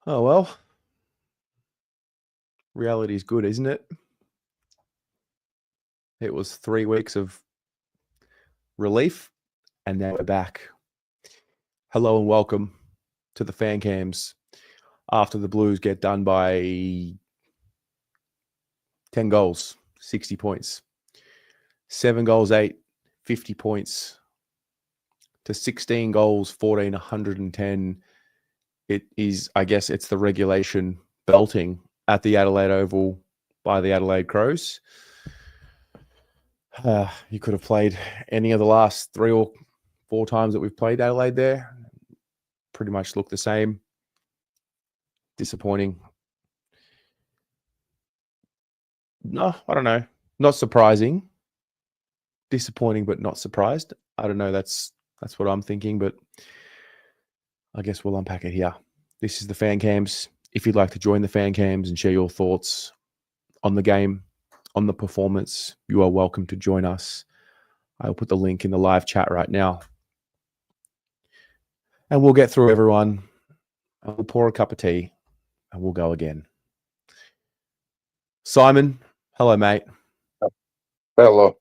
Oh, well, reality is good, isn't it? It was 3 weeks of relief, and now we're back. Hello and welcome to the fan cams after the Blues get done by 10 goals, 60 points. 7 goals, 8, 50 points to 16 goals, 14, 110. It is, I guess, it's the regulation belting at the Adelaide Oval by the Adelaide Crows. You could have played any of the last 3 or 4 times that we've played Adelaide there. Pretty much look the same. Disappointing. No, I don't know. Not surprising. Disappointing, but not surprised. I don't know. That's what I'm thinking, but I guess we'll unpack it here. This is the fan cams. If you'd like to join the fan cams and share your thoughts on the game, on the performance, you are welcome to join us. I'll put the link in the live chat right now. And we'll get through everyone. And we'll pour a cup of tea and we'll go again. Simon, hello, mate. Hello.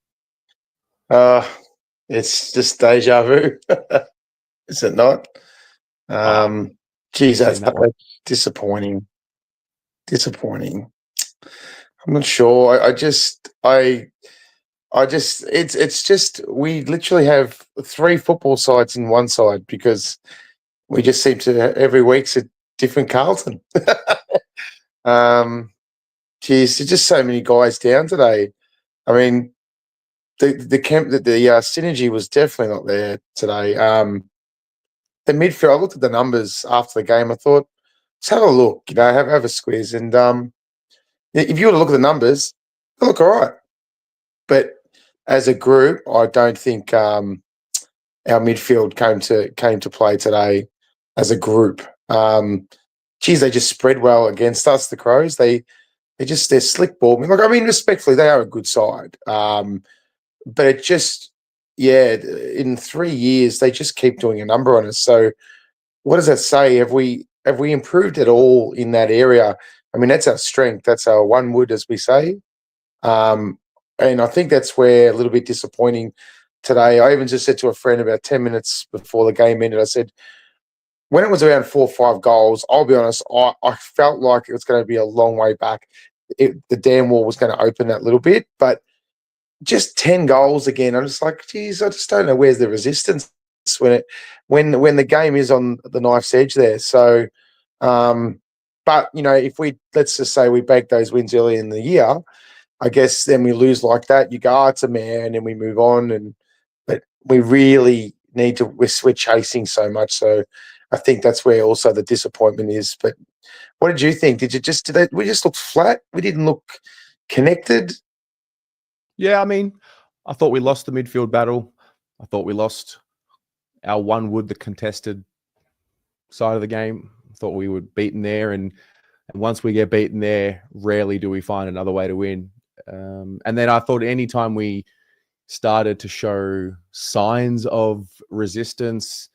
It's just deja vu, is it not? Geez, that's disappointing. Disappointing. I'm not sure. It's just we literally have 3 football sides in one side because we just seem to every week's a different Carlton. Geez, there's just so many guys down today. I mean, the synergy was definitely not there today. The midfield, I looked at the numbers after the game. I thought, let's have a look, have a squeeze. And if you were to look at the numbers, they look all right. But as a group, I don't think our midfield came to play today as a group. Geez, they just spread well against us, the Crows. They're slick ball. Respectfully, they are a good side. But it just, in 3 years, they just keep doing a number on us. So what does that say? Have we improved at all in that area? I mean, that's our strength. That's our one wood, as we say. And I think that's where a little bit disappointing today. I even just said to a friend about 10 minutes before the game ended, I said, when it was around 4 or 5 goals, I'll be honest, I felt like it was going to be a long way back. The damn wall was going to open that little bit, but just 10 goals again. I'm just like, geez, I just don't know where's the resistance when the game is on the knife's edge there. So, but if let's just say we bag those wins early in the year, I guess then we lose like that. You go, it's a man, and we move on. But we really need to. We're chasing so much, so I think that's where also the disappointment is. But what did you think? We just look flat? We didn't look connected. Yeah, I mean, I thought we lost the midfield battle. I thought we lost our one wood, the contested side of the game. I thought we were beaten there, and once we get beaten there, rarely do we find another way to win. And then I thought anytime we started to show signs of resistance,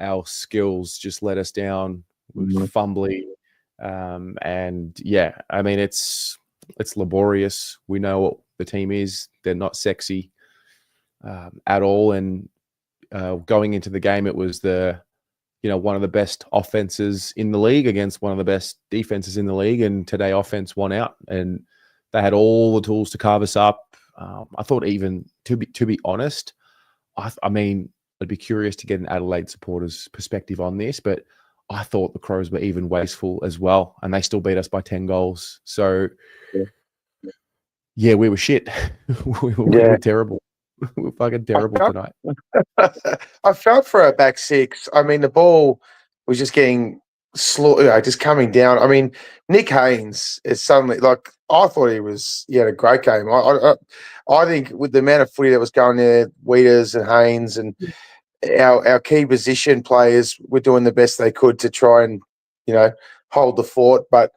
our skills just let us down. We were fumbling. And yeah, I mean, it's laborious. We know what the team is. They're not sexy at all. And going into the game, it was one of the best offenses in the league against one of the best defenses in the league. And today offense won out, and they had all the tools to carve us up. I thought, even to be honest, I mean, I'd be curious to get an Adelaide supporter's perspective on this, but I thought the Crows were even wasteful as well, and they still beat us by 10 goals. So, yeah, we were shit. we were terrible. We were fucking terrible tonight. I felt for our back six. I mean, the ball was just getting slow, just coming down. I mean, Nick Haynes is suddenly like, I thought he had a great game. I think with the amount of footy that was going there, Weeders and Haynes and our key position players were doing the best they could to try and, hold the fort. But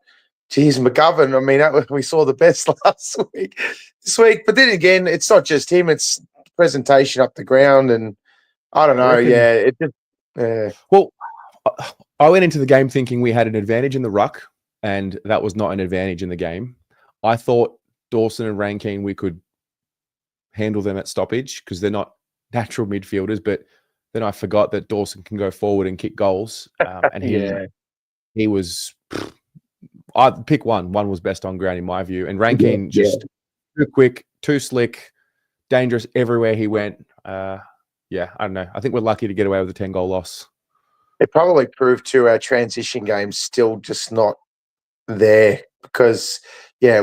geez, McGovern, I mean, we saw the best last week, this week. But then again, it's not just him, it's presentation up the ground. And I don't know. Yeah. Well, I went into the game thinking we had an advantage in the ruck, and that was not an advantage in the game. I thought Dawson and Rankine, we could handle them at stoppage because they're not natural midfielders. But then I forgot that Dawson can go forward and kick goals, and he was. I pick one. One was best on ground in my view, and Rankine just too quick, too slick, dangerous everywhere he went. I don't know. I think we're lucky to get away with a 10-goal loss. It probably proved to our transition games still just not there because, I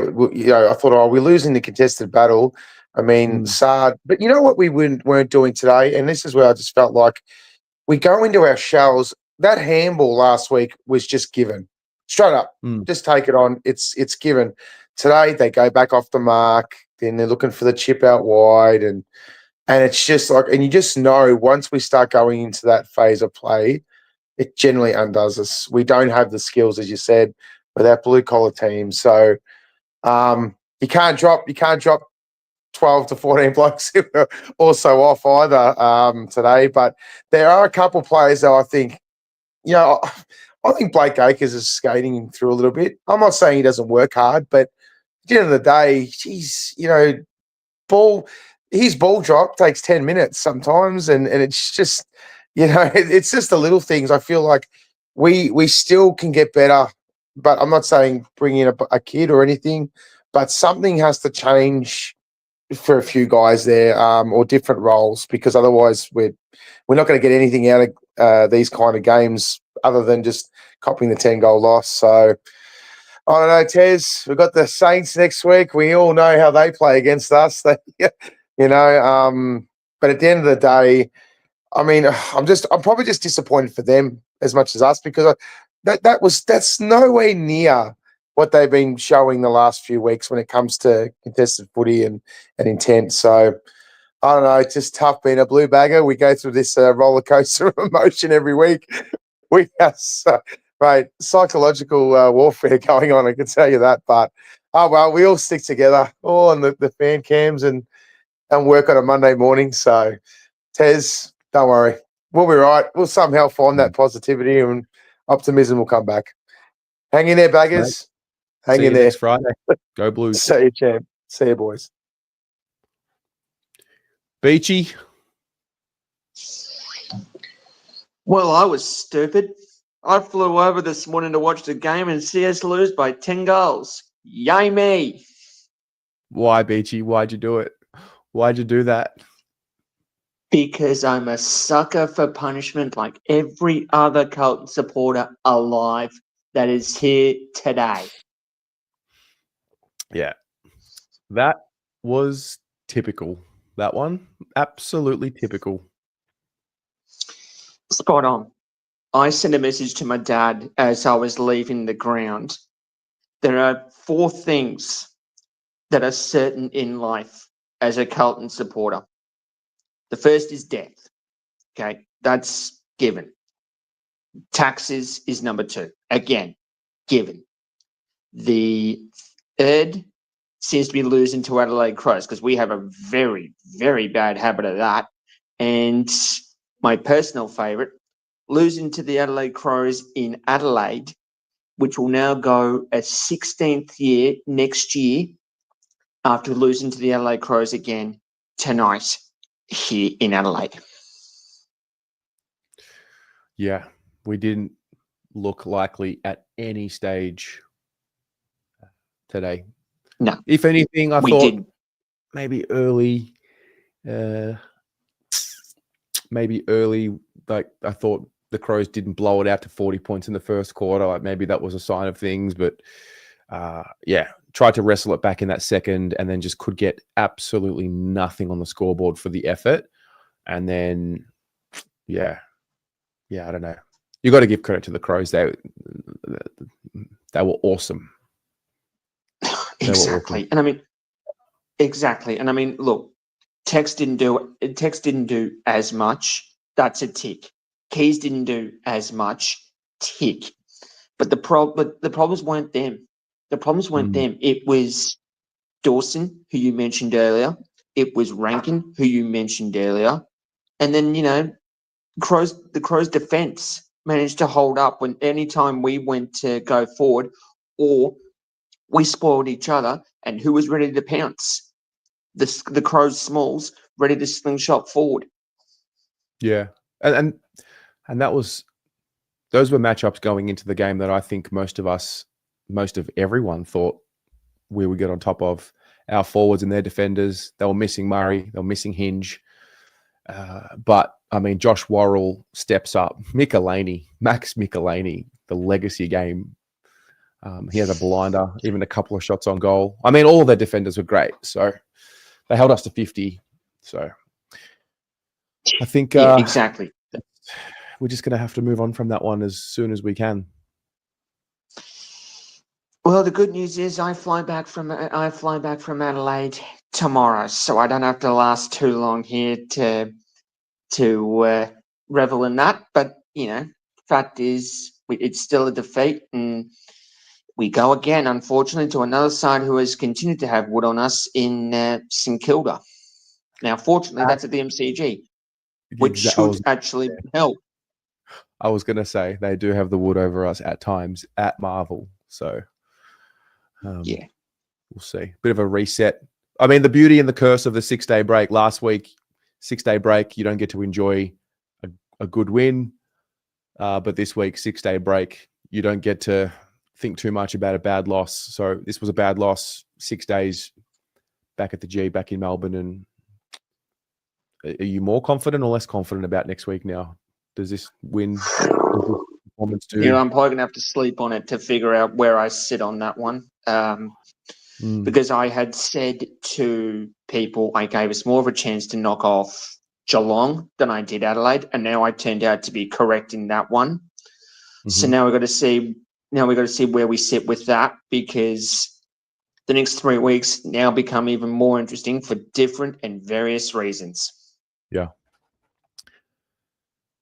thought, we're losing the contested battle. I mean, Saad, but you know what we weren't doing today? And this is where I just felt like we go into our shells. That handball last week was just given. Straight up. Just take it on. It's given. Today, they go back off the mark. Then they're looking for the chip out wide. And it's just like, and you just know once we start going into that phase of play, it generally undoes us. We don't have the skills, as you said, with that blue collar team. So you can't drop 12 to 14 blokes who are also off either today. But there are a couple players that I think, I think Blake Acres is skating through a little bit. I'm not saying he doesn't work hard, but at the end of the day, his ball drop takes 10 minutes sometimes, and it's just, it's just the little things. I feel like we still can get better, but I'm not saying bring in a kid or anything, but something has to change for a few guys there, or different roles, because otherwise we're not going to get anything out of these kind of games other than just copying the 10-goal loss. So I don't know, Tez. We've got the Saints next week. We all know how they play against us. But at the end of the day, I mean, I'm probably just disappointed for them as much as us, because that's nowhere near what they've been showing the last few weeks when it comes to contested footy and intent. So I don't know. It's just tough being a blue bagger. We go through this roller coaster of emotion every week. We have psychological warfare going on, I can tell you that. But, we all stick together, all on the fan cams and work on a Monday morning. So, Tez, don't worry. We'll be right. We'll somehow find that positivity and optimism will come back. Hang in there, baggers. Hang in there. Next Friday. Go Blues. See you, champ. See you, boys. Beachy. Well, I was stupid. I flew over this morning to watch the game and see us lose by 10 goals. Yay me. Why, Beachy? Why'd you do it? Why'd you do that? Because I'm a sucker for punishment like every other Carlton supporter alive that is here today. Yeah. That was typical. That one. Absolutely typical. Spot on. I sent a message to my dad as I was leaving the ground. There are 4 things that are certain in life as a Carlton supporter. The first is death. Okay, that's given. Taxes is number 2. Again, given. The third seems to be losing to Adelaide Crows, because we have a very, very bad habit of that. And my personal favourite, losing to the Adelaide Crows in Adelaide, which will now go a 16th year next year after losing to the Adelaide Crows again tonight here in Adelaide. Yeah, we didn't look likely at any stage today. No. If anything, I thought didn't. maybe early, like I thought the Crows didn't blow it out to 40 points in the first quarter. Like maybe that was a sign of things, but tried to wrestle it back in that second and then just could get absolutely nothing on the scoreboard for the effort. And then, I don't know. You got to give credit to the Crows. They were awesome. Exactly. And I mean, exactly. And I mean, look, Tex didn't do as much. That's a tick. Keys didn't do as much. Tick. But the problems weren't them. The problems weren't them. It was Dawson, who you mentioned earlier. It was Rankin, who you mentioned earlier. And then, the Crows' defense. managed to hold up when any time we went to go forward, or we spoiled each other. And who was ready to pounce? The Crows Smalls ready to slingshot forward. Yeah, and those were matchups going into the game that I think most of everyone thought we would get on top of. Our forwards and their defenders, they were missing Murray, they were missing Hinge. But, I mean, Josh Worrell steps up. Max Michelini, the legacy game. He has a blinder, even a couple of shots on goal. I mean, all of their defenders were great. So they held us to 50. So I think Exactly. we're just going to have to move on from that one as soon as we can. Well, the good news is I fly back from Adelaide tomorrow, so I don't have to last too long here to revel in that. But fact is, it's still a defeat, and we go again, unfortunately, to another side who has continued to have wood on us in St Kilda. Now, fortunately, that's at the MCG, which should actually help. I was going to say they do have the wood over us at times at Marvel, so. Yeah, we'll see. Bit of a reset. I mean, the beauty and the curse of the 6-day break. Last week, 6-day break, you don't get to enjoy a good win. But this week, 6-day break, you don't get to think too much about a bad loss. So this was a bad loss. 6 days back at the G, back in Melbourne. And are you more confident or less confident about next week now? Does this win? Does this performance do? I'm probably going to have to sleep on it to figure out where I sit on that one. Because I had said to people I gave us more of a chance to knock off Geelong than I did Adelaide, and now I turned out to be correct in that one. So now we've got to see. Now we've got to see where we sit with that, because the next 3 weeks now become even more interesting for different and various reasons. Yeah.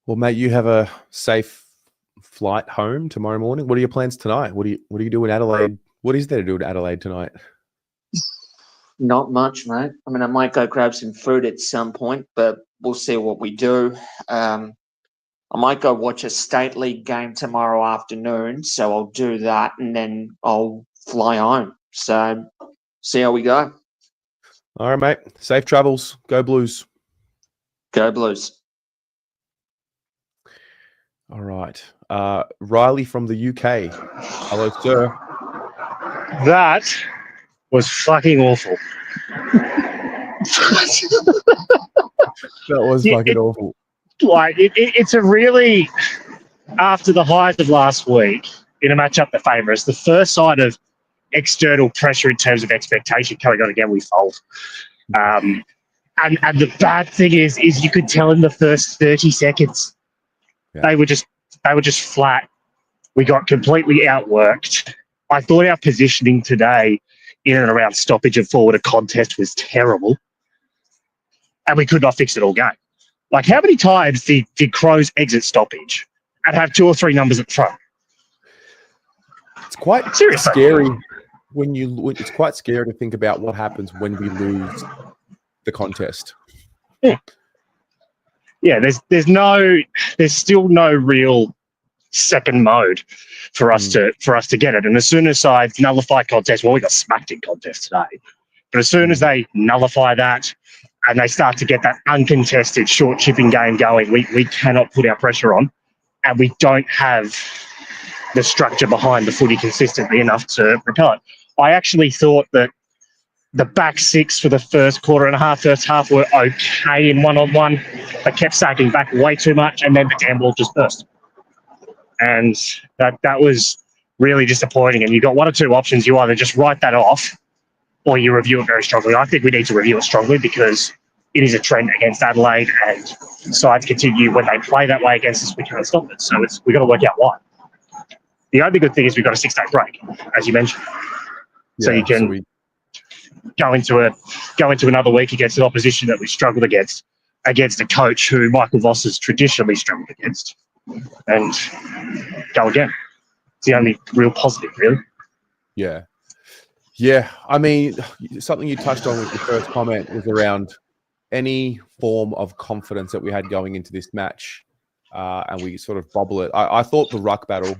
Well, mate, you have a safe flight home tomorrow morning. What are your plans tonight? What do you do in Adelaide? What is there to do in Adelaide tonight? Not much, mate. I mean, I might go grab some food at some point, but we'll see what we do. I might go watch a State League game tomorrow afternoon, so I'll do that, and then I'll fly home. So, see how we go. All right, mate. Safe travels. Go Blues. Go Blues. All right. Riley from the UK. Hello, sir. That was fucking awful. That was fucking awful. It's a really, after the highs of last week, in a matchup that favours us, the first side of external pressure in terms of expectation coming on again, we fold. And the bad thing is you could tell in the first 30 seconds, they were just flat. We got completely outworked. I thought our positioning today in and around stoppage and forward a contest was terrible. And we could not fix it all game. Like, how many times did Crows exit stoppage and have 2 or 3 numbers at the front? It's quite scary it's quite scary to think about what happens when we lose the contest. Yeah, there's still no real second mode for us to get it. And as soon as sides nullify contest, well, we got smacked in contest today. But as soon as they nullify that and they start to get that uncontested short chipping game going, we cannot put our pressure on, and we don't have the structure behind the footy consistently enough to repel it. I actually thought that the back six for the first quarter and a half, first half, were okay in one-on-one. They kept sacking back way too much, and then the damn ball just burst. And that was really disappointing. And you've got one or two options. You either just write that off or you review it very strongly. I think we need to review it strongly, because it is a trend against Adelaide, and sides continue when they play that way against us, we can't stop it. So we've got to work out why. The only good thing is we've got a 6-day break, as you mentioned. So you can go into another week against an opposition that we struggled against a coach who Michael Voss has traditionally struggled against, and go again. It's the only real positive, really. Yeah. Yeah. I mean, something you touched on with your first comment was around any form of confidence that we had going into this match. and we sort of bobble it. I thought the ruck battle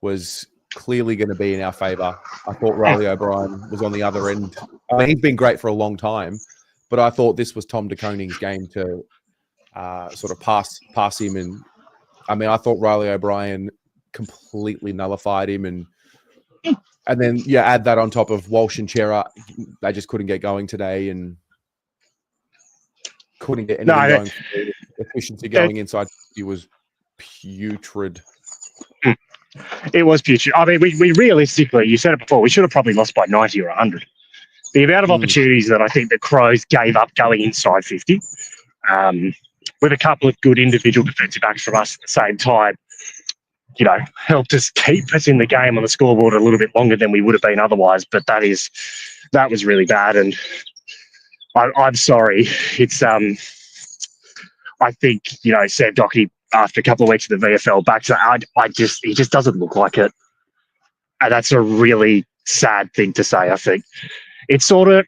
was clearly going to be in our favour. I thought Riley O'Brien was on the other end. I mean, he's been great for a long time, but I thought this was Tom de Koning's game to sort of pass him. And I mean, I thought Riley O'Brien completely nullified him, and then add that on top of Walsh and Chera. They just couldn't get going today, and couldn't get anything going. Efficiency going inside, he was putrid. It was putrid. I mean, we realistically, you said it before, we should have probably lost by 90 or 100. The amount of opportunities that I think the Crows gave up going inside 50, with a couple of good individual defensive backs from us at the same time, helped us keep us in the game on the scoreboard a little bit longer than we would have been otherwise. But that was really bad, and I'm sorry. It's I think Sam Doherty, after a couple of weeks of the VFL back to he just doesn't look like it, and that's a really sad thing to say. I think it's sort of.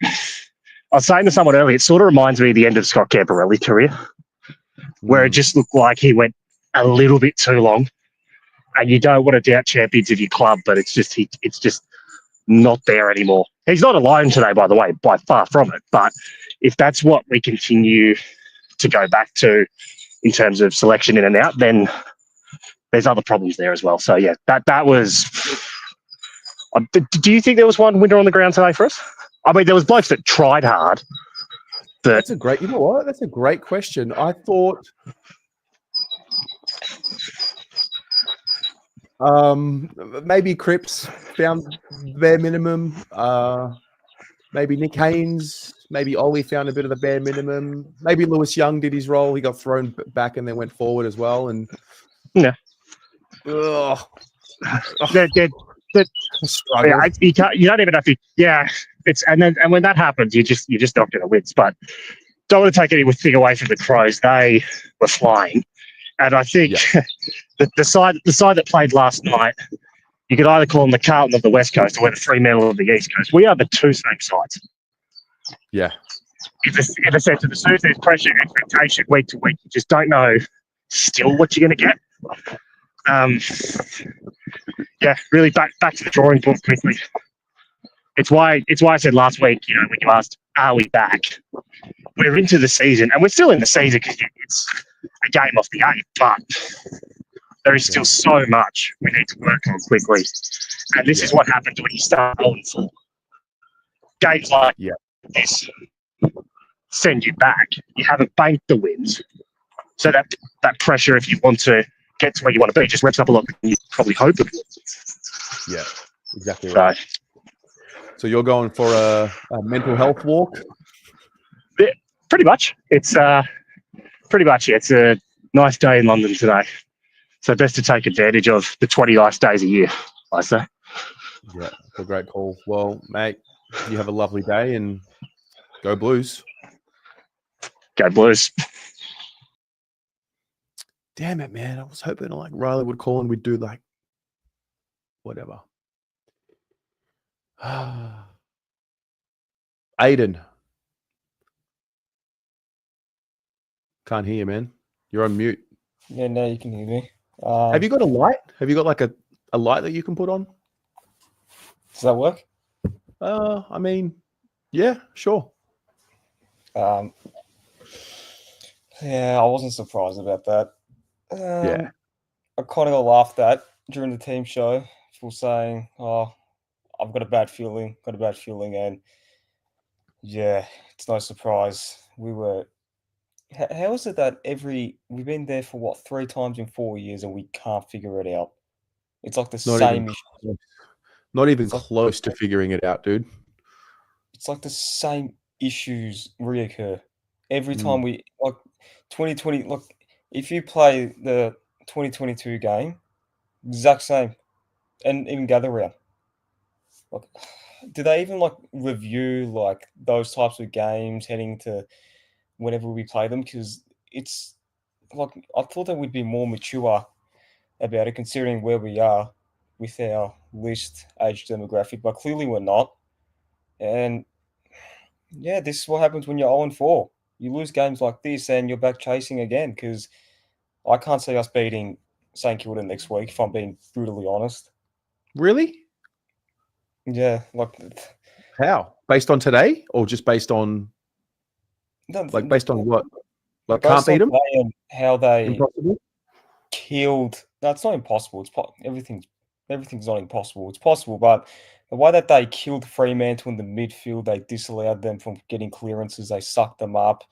I was saying to someone earlier, it sort of reminds me of the end of Scott Camporelli's career, where it just looked like he went a little bit too long. And you don't want to doubt champions of your club, but it's just not there anymore. He's not alone today, by the way, by far from it. But if that's what we continue to go back to in terms of selection in and out, then there's other problems there as well. So yeah, that was. Do you think there was one winner on the ground today for us? I mean, there was blokes that tried hard. That's a great. You know what? That's a great question. I thought. Maybe Cripps found bare minimum. Maybe Nick Haynes. Maybe Ollie found a bit of the bare minimum. Maybe Lewis Young did his role. He got thrown back and then went forward as well. And yeah, you don't even have to. Yeah, and when that happens, you just not going to win. But don't want to take anything away from the Crows. They were flying, and I think the side that played last night, you could either call them the Carlton of the West Coast or the Fremantle of the East Coast. We are the two same sides. Yeah. In the sense of, as soon as there's pressure and expectation week to week, you just don't know still what you're going to get. Really back to the drawing board quickly. It's why I said last week, when you asked, are we back? We're into the season, and we're still in the season because it's a game off the eight, but there is still so much we need to work on quickly. And this is what happens when you start 0-4. Games like this send you back. You haven't banked the wins. So that pressure, if you want to get to where you want to be, just reps up a lot than you probably hope it will. Yeah, exactly right. So you're going for a mental health walk? Yeah, pretty much. It's it's a nice day in London today. So best to take advantage of the 20 nice days a year, I say. Yeah, it's a great call. Well, mate, you have a lovely day and go Blues. Go Blues. Damn it, man. I was hoping Riley would call and we'd do whatever. Aiden. Can't hear you, man. You're on mute. Yeah, now you can hear me. Have you got a light? Have you got a light that you can put on? Does that work? I mean, yeah, sure. Yeah, I wasn't surprised about that. Yeah. I kind of got laughed at during the team show for saying, "Oh, I've got a bad feeling," and yeah, it's no surprise. We were. How is it that we've been there for 3 times in 4 years and we can't figure it out? It's like the same issue. Not even close to figuring it out, dude. It's like the same issues reoccur every time we 2020. Look, if you play the 2022 game, exact same, and even gather round. Do they even review those types of games heading to whenever we play them? Because it's I thought that we'd be more mature about it, considering where we are with our least age demographic, but clearly we're not. And yeah, this is what happens when you're 0-4. You lose games like this and you're back chasing again because I can't see us beating St Kilda next week, if I'm being brutally honest. Really? Yeah, How? Based on today, or just based on based on what? Like can't based on beat them? today and how they Impossible. killed. No, it's not impossible. Everything's not impossible. It's possible, but the way that they killed Fremantle in the midfield, they disallowed them from getting clearances. They sucked them up.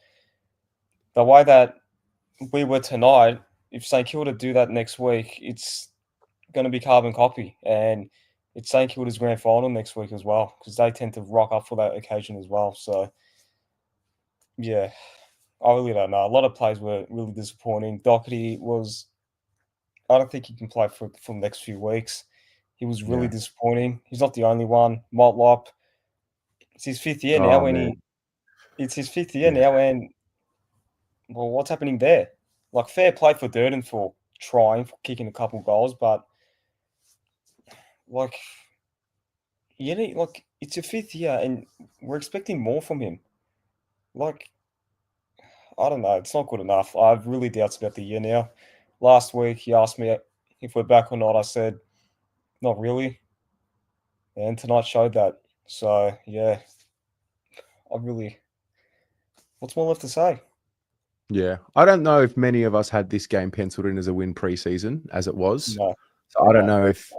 The way that we were tonight, if St Kilda do that next week, it's going to be carbon copy, and it's St Kilda's grand final next week as well, because they tend to rock up for that occasion as well. So, yeah, I really don't know. A lot of plays were really disappointing. Doherty was, I don't think he can play for the next few weeks. He was really Yeah. disappointing. He's not the only one. Motlop, it's his fifth year now. Oh, man. It's his fifth year Yeah. now, and well, what's happening there? Like, fair play for Durden for trying, for kicking a couple goals, but like, it's your fifth year, and we're expecting more from him. Like, I don't know, it's not good enough. I have really doubts about the year now. Last week, he asked me if we're back or not. I said, not really, and tonight showed that. So yeah, what's more left to say? Yeah. I don't know if many of us had this game penciled in as a win preseason, as it was. No, So I don't know if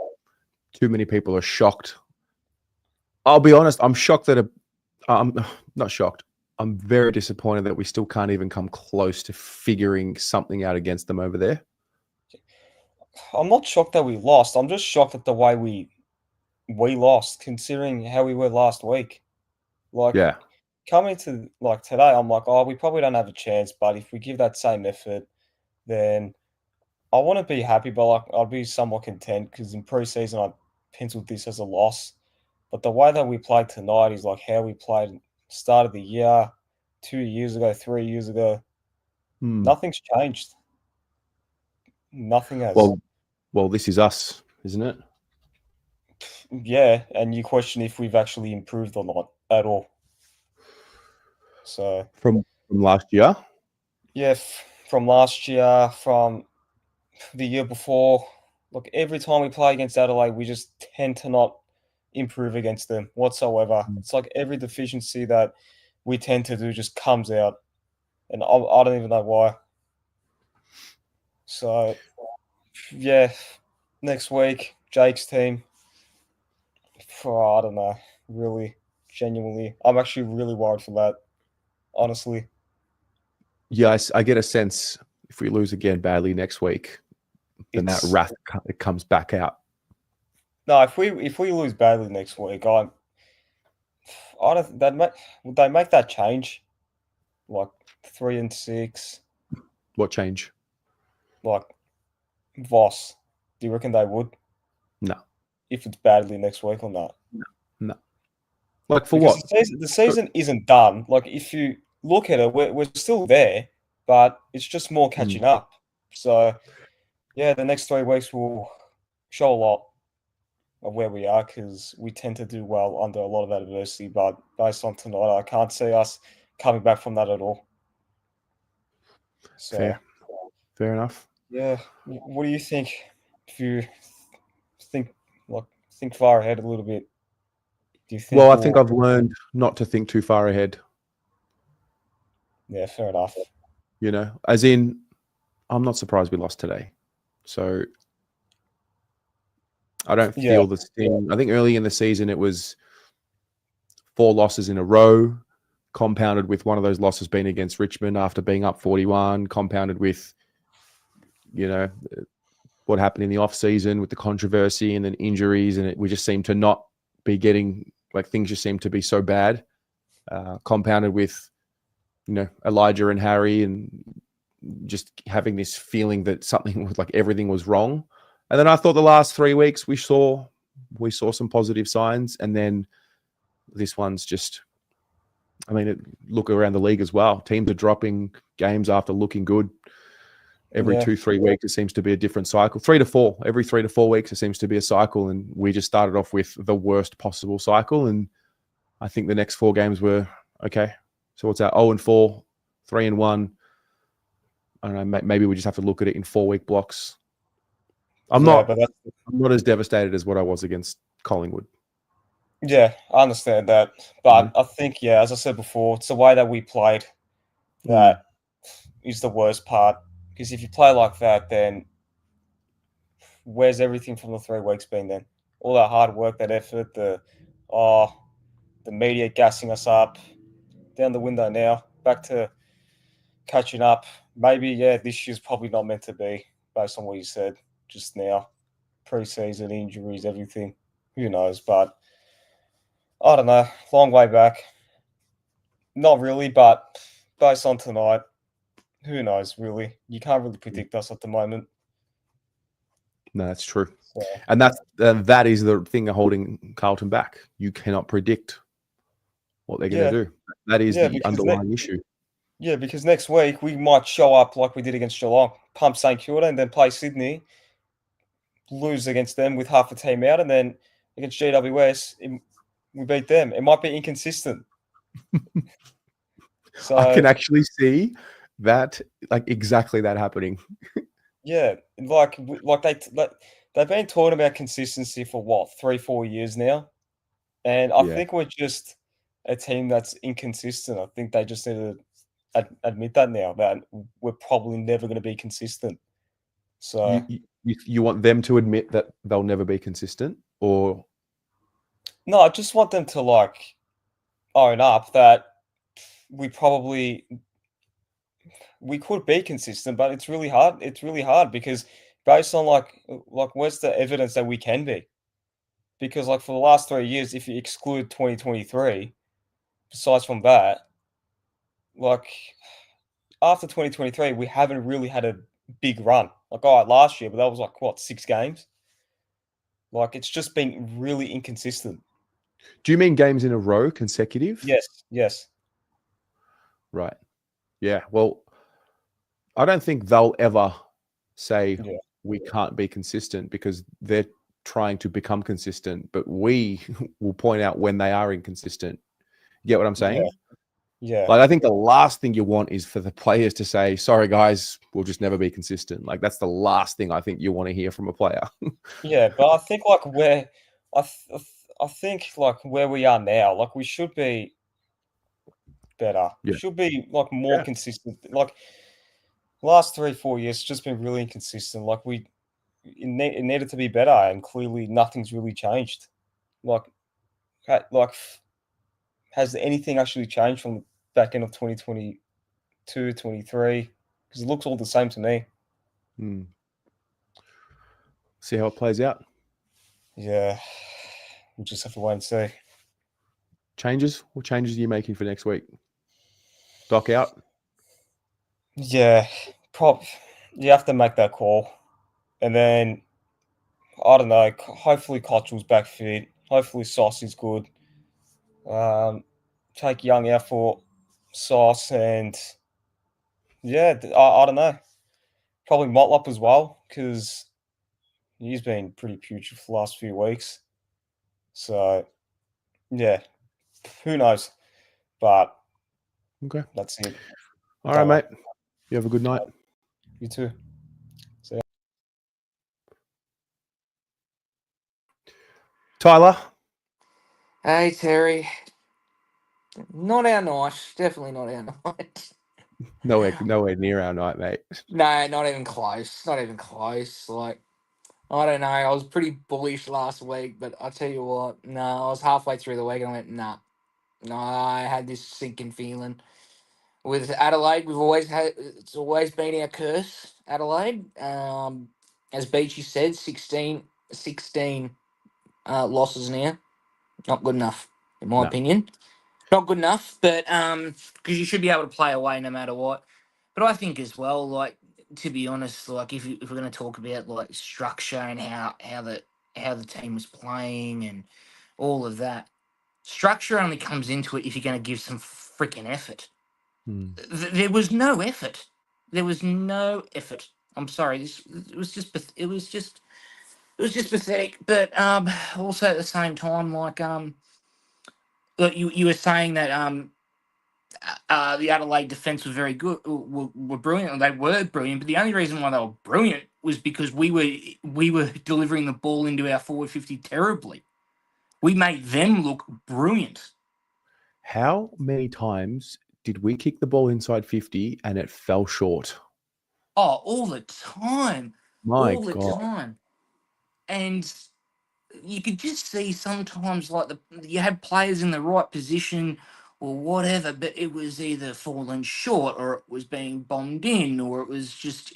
too many people are shocked. I'll be honest, I'm shocked that I'm not shocked. I'm very disappointed that we still can't even come close to figuring something out against them over there. I'm not shocked that we lost. I'm just shocked at the way we lost, considering how we were last week. Like, Yeah. coming to today, I'm like, oh, we probably don't have a chance. But if we give that same effort, then I want to be happy. But I'll be somewhat content, because in preseason I penciled this as a loss. But the way that we played tonight is like how we played start of the year, 2 years ago, 3 years ago. Nothing's changed. Nothing has. Well, this is us, isn't it? Yeah, and you question if we've actually improved or not at all. So From last year. yeah, from last year, from the year before, look, every time we play against Adelaide, we just tend to not improve against them whatsoever. It's like every deficiency that we tend to do just comes out, and I don't even know why. So yeah, next week, Jake's team. Oh, I don't know, really, genuinely, I'm actually really worried for that, honestly. Yes, I get a sense if we lose again badly next week, then that wrath comes back out. No, if we lose badly next week, I don't. Would they make that change? Like 3 and 6. What change? Like Voss. Do you reckon they would? No. If it's badly next week or not? No. Like for because what? The season isn't done. Like, if you look at it, we're still there, but it's just more catching up. So yeah, the next 3 weeks will show a lot of where we are, because we tend to do well under a lot of adversity. But based on tonight, I can't see us coming back from that at all. So, fair enough. Yeah, what do you think? If you think far ahead a little bit, do you think? Well, I think I've learned not to think too far ahead. Yeah, fair enough. You know, as in, I'm not surprised we lost today. So I don't feel the sting. I think early in the season it was 4 losses in a row, compounded with one of those losses being against Richmond after being up 41, compounded with, you know, what happened in the off season with the controversy and then injuries, and we just seem to not be getting, like, things just seem to be so bad. Compounded with, you know, Elijah and Harry, and just having this feeling that something was, like, everything was wrong. And then I thought the last 3 weeks we saw some positive signs, and then this one's just, I mean, look around the league as well. Teams are dropping games after looking good. Every 2-3 weeks, it seems to be a different cycle. 3 to 4. Every 3 to 4 weeks, it seems to be a cycle. And we just started off with the worst possible cycle. And I think the next 4 games were okay. So what's that? 0-4, 3-1. I don't know. Maybe we just have to look at it in 4-week blocks. I'm but not as devastated as what I was against Collingwood. I understand that. But I think, as I said before, it's the way that we played that is the worst part. Because if you play like that, then where's everything from the 3 weeks been then? All that hard work, that effort, the media gassing us up, down the window now, back to catching up. Maybe, this year's probably not meant to be, based on what you said just now. Pre-season injuries, everything. Who knows? But I don't know. Long way back. Not really, but based on tonight, who knows, really? You can't really predict us at the moment. No, that's true. So, And that is the thing holding Carlton back. You cannot predict what they're going to do. That is the underlying issue. Yeah, because next week we might show up like we did against Geelong, pump St Kilda, and then play Sydney, lose against them with half the team out, and then against GWS, we beat them. It might be inconsistent. So I can actually see that, like, exactly that happening. Yeah, like they've been talking about consistency for what, 3-4 years now, and I think we're just a team that's inconsistent. I think they just need to admit that now, that we're probably never going to be consistent. So you want them to admit that they'll never be consistent, or no, I just want them to like own up that we could be consistent, but it's really hard. It's really hard because based on like where's the evidence that we can be? Because like for the last 3 years, if you exclude 2023, besides from that, like after 2023, we haven't really had a big run. Like last year, but that was like what, 6 games? Like it's just been really inconsistent. do you mean games in a row, consecutive? Yes. Right. Yeah. Well, I don't think they'll ever say we can't be consistent because they're trying to become consistent, but we will point out when they are inconsistent. You get what I'm saying? Yeah. Like, I think the last thing you want is for the players to say, sorry, guys, we'll just never be consistent. Like, that's the last thing I think you want to hear from a player. Yeah, but I think like I think like where we are now, like we should be better. Yeah. Should be like more consistent. Like last 3-4 years, it's just been really inconsistent. Like it needed to be better, and clearly nothing's really changed. Like has anything actually changed from the back end of 2022, 23? Because it looks all the same to me. See how it plays out. Yeah, we'll just have to wait and see. Changes? What changes are you making for next week? Doc out? Yeah, you have to make that call. And then, I don't know, hopefully Cottrell's back fit. Hopefully Sauce is good. Take Young out for Sauce, and I don't know. Probably Motlop as well, because he's been pretty putrid for the last few weeks. So, yeah, who knows? But Okay. that's it. All right, mate. You have a good night. You too. See ya. Tyler? Hey, Terry. Not our night. Definitely not our night. Nowhere near our night, mate. No, not even close. Not even close. Like, I don't know. I was pretty bullish last week, but I tell you what, no, I was halfway through the week and I went, nah. No, I had this sinking feeling. With Adelaide, it's always been our curse, Adelaide. As Beachy said, 16 losses now. Not good enough, in my opinion. Not good enough, but because you should be able to play away no matter what. But I think as well, like, to be honest, like if we're going to talk about like structure and how the team was playing and all of that, structure only comes into it if you're going to give some freaking effort. There was no effort. There was no effort. I'm sorry. It was just pathetic. But also at the same time, like you were saying that the Adelaide defence was very good, were brilliant, and they were brilliant. But the only reason why they were brilliant was because we were delivering the ball into our forward 50 terribly. We made them look brilliant. How many times did we kick the ball inside 50 and it fell short? Oh, all the time. My all the God. time. And you could just see sometimes like you had players in the right position or whatever, but it was either falling short or it was being bombed in or it was just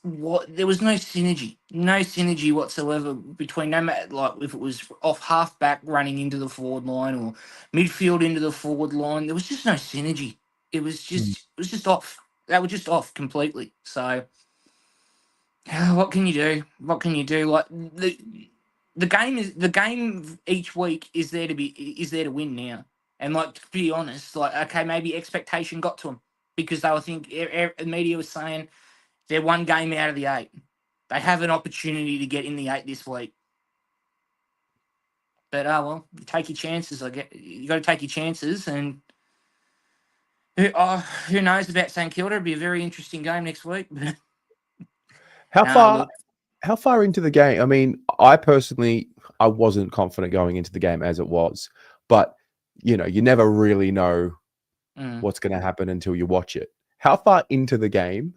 what there was no synergy whatsoever between no matter like if it was off half back running into the forward line or midfield into the forward line. There was just no synergy. It was just off. They were just off completely. So what can you do? What can you do? Like the game each week is there to win now. And like to be honest, like okay, maybe expectation got to them because they were the media was saying they're one game out of the 8. They have an opportunity to get in the 8 this week. But well, you take your chances. You got to take your chances, and who knows about St Kilda? It'll be a very interesting game next week. How far into the game? I mean, I wasn't confident going into the game as it was, but you never really know what's going to happen until you watch it. How far into the game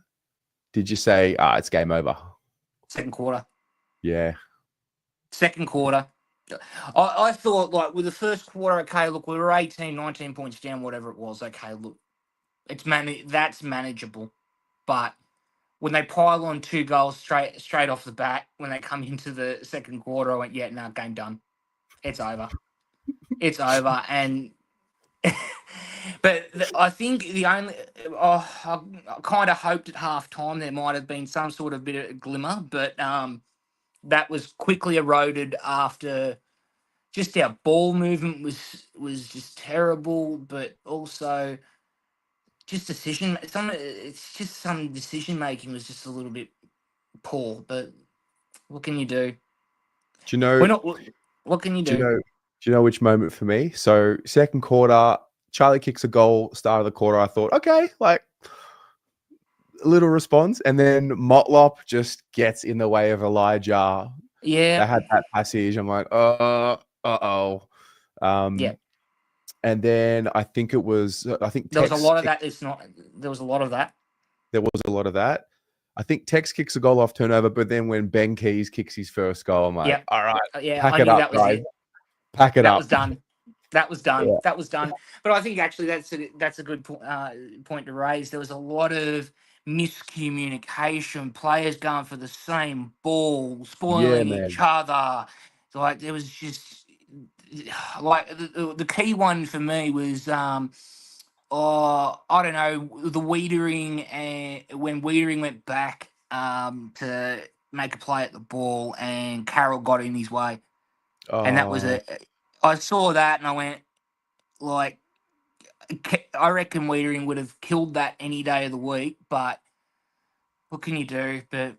did you say, it's game over? Second quarter. Yeah. Second quarter. I thought, like, with the first quarter, okay, look, we were 18, 19 points down, whatever it was. Okay, look, that's manageable. But when they pile on 2 goals straight off the bat, when they come into the second quarter, I went, yeah, no, game done. It's over. It's over. And but I think I kind of hoped at halftime there might have been some sort of bit of glimmer, but that was quickly eroded after just our ball movement was just terrible, but also just some decision making was just a little bit poor. But what can you do? Do you know? What can you do? Do you know which moment for me? So second quarter, Charlie kicks a goal, start of the quarter. I thought, okay, like a little response, and then Motlop just gets in the way of Elijah. Yeah, they had that passage. I'm like, uh-oh. Yeah. And then I think there was a lot of that. There was a lot of that. There was a lot of that. I think Tex kicks a goal off turnover, but then when Ben Keys kicks his first goal, I'm like, all right, pack it up, guys. Pack it up. That was done. Yeah. That was done. But I think actually that's a good point to raise. There was a lot of miscommunication, players going for the same ball, spoiling each other. Like there was just like the key one for me was I don't know, the Wiedering, and when Wiedering went back to make a play at the ball and Carroll got in his way. And that was I saw that and I went, like, I reckon Wiedering would have killed that any day of the week, but what can you do? But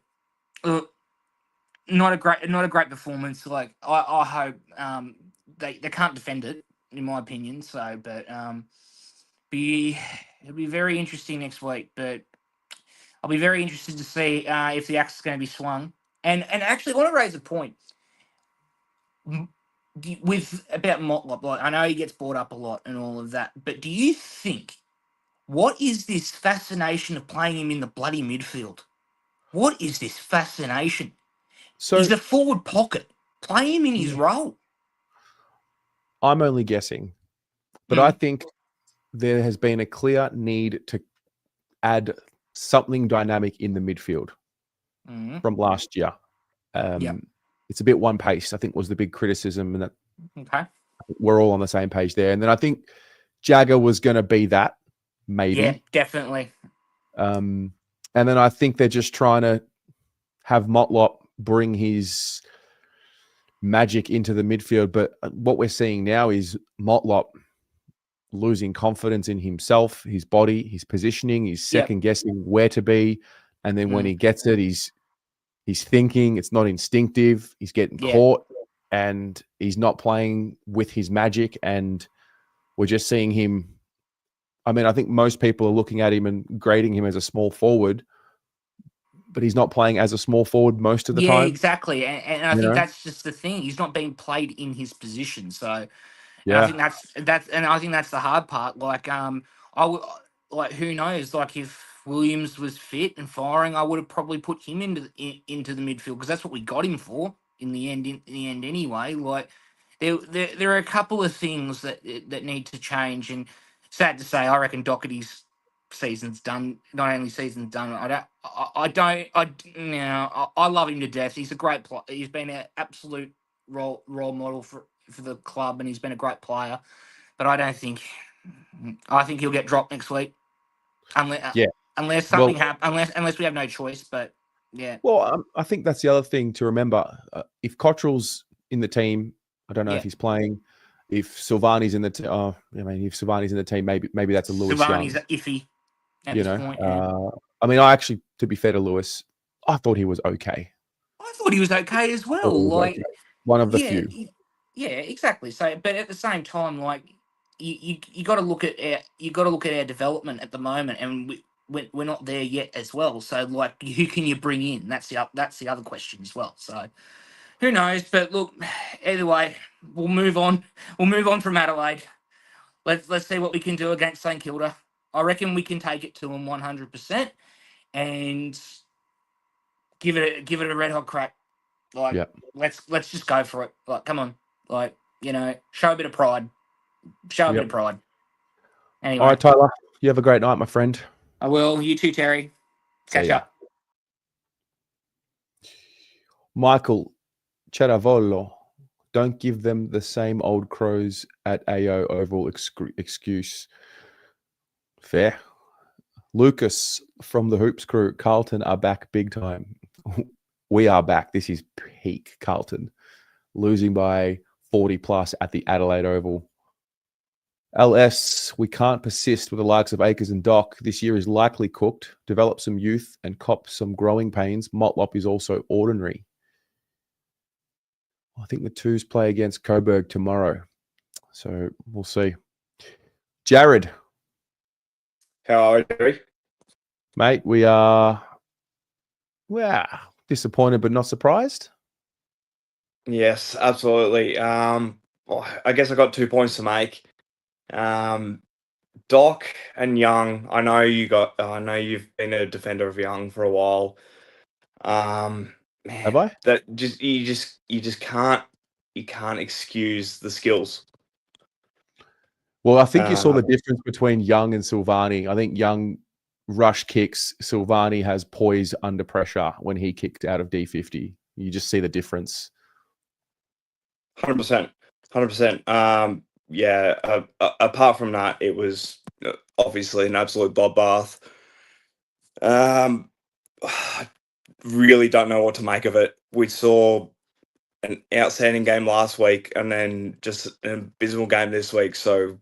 not a great performance. Like I hope they can't defend it, in my opinion. So, but it'll be very interesting next week. But I'll be very interested to see if the axe is going to be swung. And actually, I want to raise a point with about Motlop. Like, I know he gets brought up a lot and all of that, but do you think what is this fascination of playing him in the bloody midfield? What is this fascination? So he's a forward pocket. Play him in his role. I'm only guessing, but I think there has been a clear need to add something dynamic in the midfield from last year. It's a bit one pace, I think, was the big criticism, and that we're all on the same page there. And then I think Jagger was going to be that, maybe. Yeah, definitely. And then I think they're just trying to have Motlop bring his magic into the midfield. But what we're seeing now is Motlop losing confidence in himself, his body, his positioning. He's second guessing where to be. And then when he gets it, he's thinking, it's not instinctive. He's getting caught and he's not playing with his magic. And we're just seeing him. I mean, I think most people are looking at him and grading him as a small forward, but he's not playing as a small forward most of the Yeah, time. exactly. And I You think know? that's just the thing. He's not being played in his position. So, and I think Yeah. that's the hard part. Like, I would like, who knows? Like, if Williams was fit and firing, I would have probably put him into the midfield because that's what we got him for in the end. In the end, anyway. Like, there are a couple of things that need to change. And sad to say, I reckon Doherty's season's done. Not only season's done. I love him to death. He's a great player. He's been an absolute role model for the club, and he's been a great player. But I think he'll get dropped next week, unless Yeah. unless Well, something happens, unless we have no choice. But yeah, well, I think that's the other thing to remember. If Cottrell's in the team, I don't know Yeah. if he's playing. If Silvani's in the team, I mean, if Silvani's in the team, maybe that's a Lewis Silvani's Young. iffy at You this know, point. Yeah. I mean, I actually, to be fair to Lewis, I thought he was okay. I thought he was okay as I thought well. he was Like, okay. One of the yeah, few. yeah, exactly. So, but at the same time, like, you got to look at our development at the moment, and we're not there yet as well. So, like, who can you bring in? That's the other question as well. So, who knows? But look, either way, we'll move on. We'll move on from Adelaide. Let's see what we can do against St Kilda. I reckon we can take it to them 100% and give it a red hot crack. Like, Yeah. let's just go for it. Like, come on, like, show a bit of pride. Show a bit Yep. of pride. Anyway, All right, Tyler. You have a great night, my friend. I will. You too, Terry. Catch See ya. up. Michael Cheravolo. Don't give them the same old crows at AO Oval excuse. Fair. Lucas from the Hoops crew. Carlton are back big time. We are back. This is peak Carlton. Losing by 40 plus at the Adelaide Oval. LS, we can't persist with the likes of Akers and Doc. This year is likely cooked. Develop some youth and cop some growing pains. Motlop is also ordinary. I think the twos play against Coburg tomorrow. So we'll see. Jared. How are you, Terry? Mate, we are disappointed but not surprised. Yes, absolutely. I guess I got 2 points to make. Doc and Young. I know you've been a defender of Young for a while. Man, Have I? that you just can't excuse the skills. Well, I think you saw the difference between Young and Silvani. I think Young rush kicks. Silvani has poise under pressure when he kicked out of D50. You just see the difference. 100%. Yeah. Apart from that, it was obviously an absolute bloodbath. I really don't know what to make of it. We saw an outstanding game last week, and then just an abysmal game this week. So,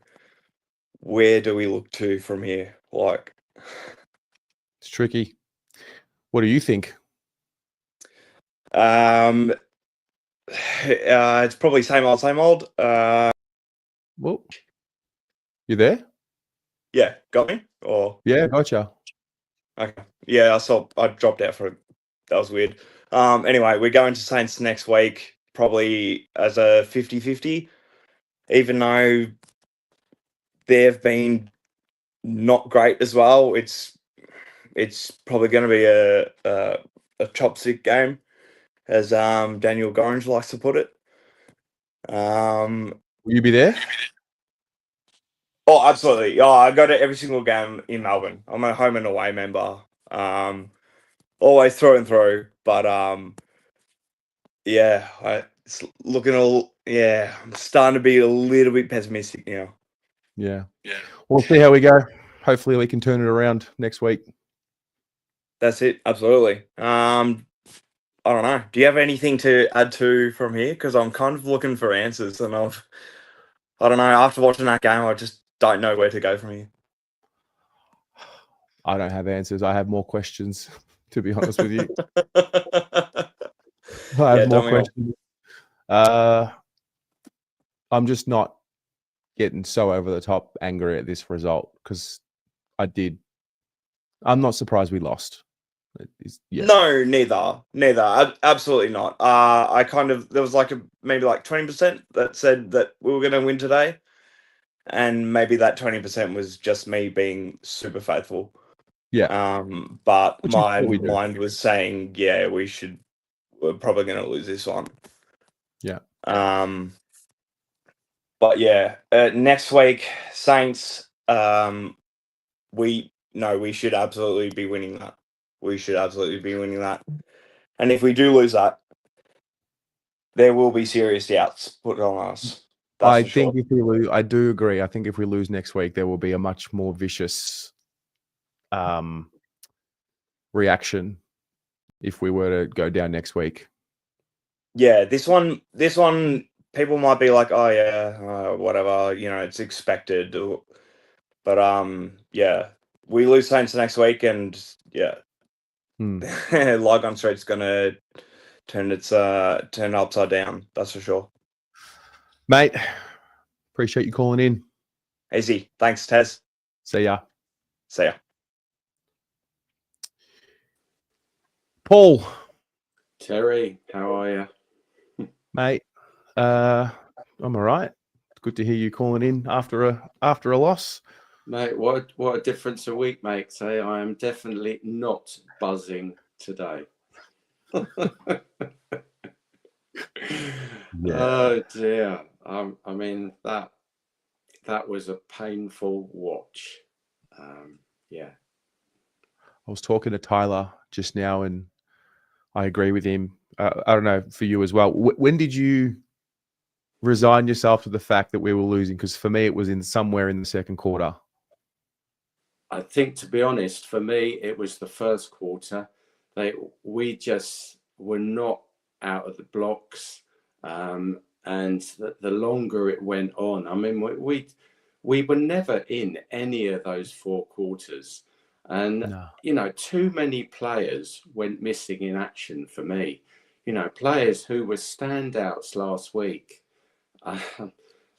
where do we look to from here? Like, It's tricky. What do you think? It's probably same old, same old. Well, you there? Yeah, got me? Or Yeah, gotcha. okay. Yeah, I dropped out for that was weird. Anyway, we're going to Saints next week, probably as a 50-50, even though they've been not great as well. It's probably going to be a chopstick game, as Daniel Gorringe likes to put it. Will you be there? Oh, absolutely. Oh, I go to every single game in Melbourne. I'm a home and away member. Always through and through. But yeah, it's looking I'm starting to be a little bit pessimistic now. Yeah. We'll see how we go. Hopefully we can turn it around next week. That's it. Absolutely. I don't know. Do you have anything to add to from here? Because I'm kind of looking for answers, and I don't know. After watching that game, I just don't know where to go from here. I don't have answers. I have more questions, to be honest with you. I have more questions. I'm just not getting so over the top angry at this result because I did. I'm not surprised we lost. Yeah. No, neither. Absolutely not. I kind of there was like maybe like 20% that said that we were going to win today, and maybe that 20% was just me being super faithful. Yeah. But Which is my what we do. mind was saying, yeah, we're probably going to lose this one. Yeah. But yeah, next week, Saints. We should absolutely be winning that. We should absolutely be winning that. And if we do lose that, there will be serious doubts put on us. That's I for think sure. if we lose, I do agree. I think if we lose next week, there will be a much more vicious reaction if we were to go down next week. Yeah, this one, people might be like, oh yeah, whatever, it's expected. But yeah, we lose Saints next week, and yeah, Lygon Street's gonna turn upside down. That's for sure, Mate. Appreciate you calling in. Easy. Thanks, Tez. See ya. See ya. Paul. Terry, how are you? Mate, I'm all right. Good to hear you calling in after a loss. Mate, what a difference a week makes, eh? I am definitely not buzzing today. Oh dear. I mean that was a painful watch. Yeah. I was talking to Tyler just now, and I agree with him. I don't know for you as well. When did you resign yourself to the fact that we were losing? Because for me, it was in somewhere in the second quarter. I think, to be honest, for me, it was the first quarter. We just were not out of the blocks, and the longer it went on, I mean, we were never in any of those four quarters, and too many players went missing in action for me. Players who were standouts last week. And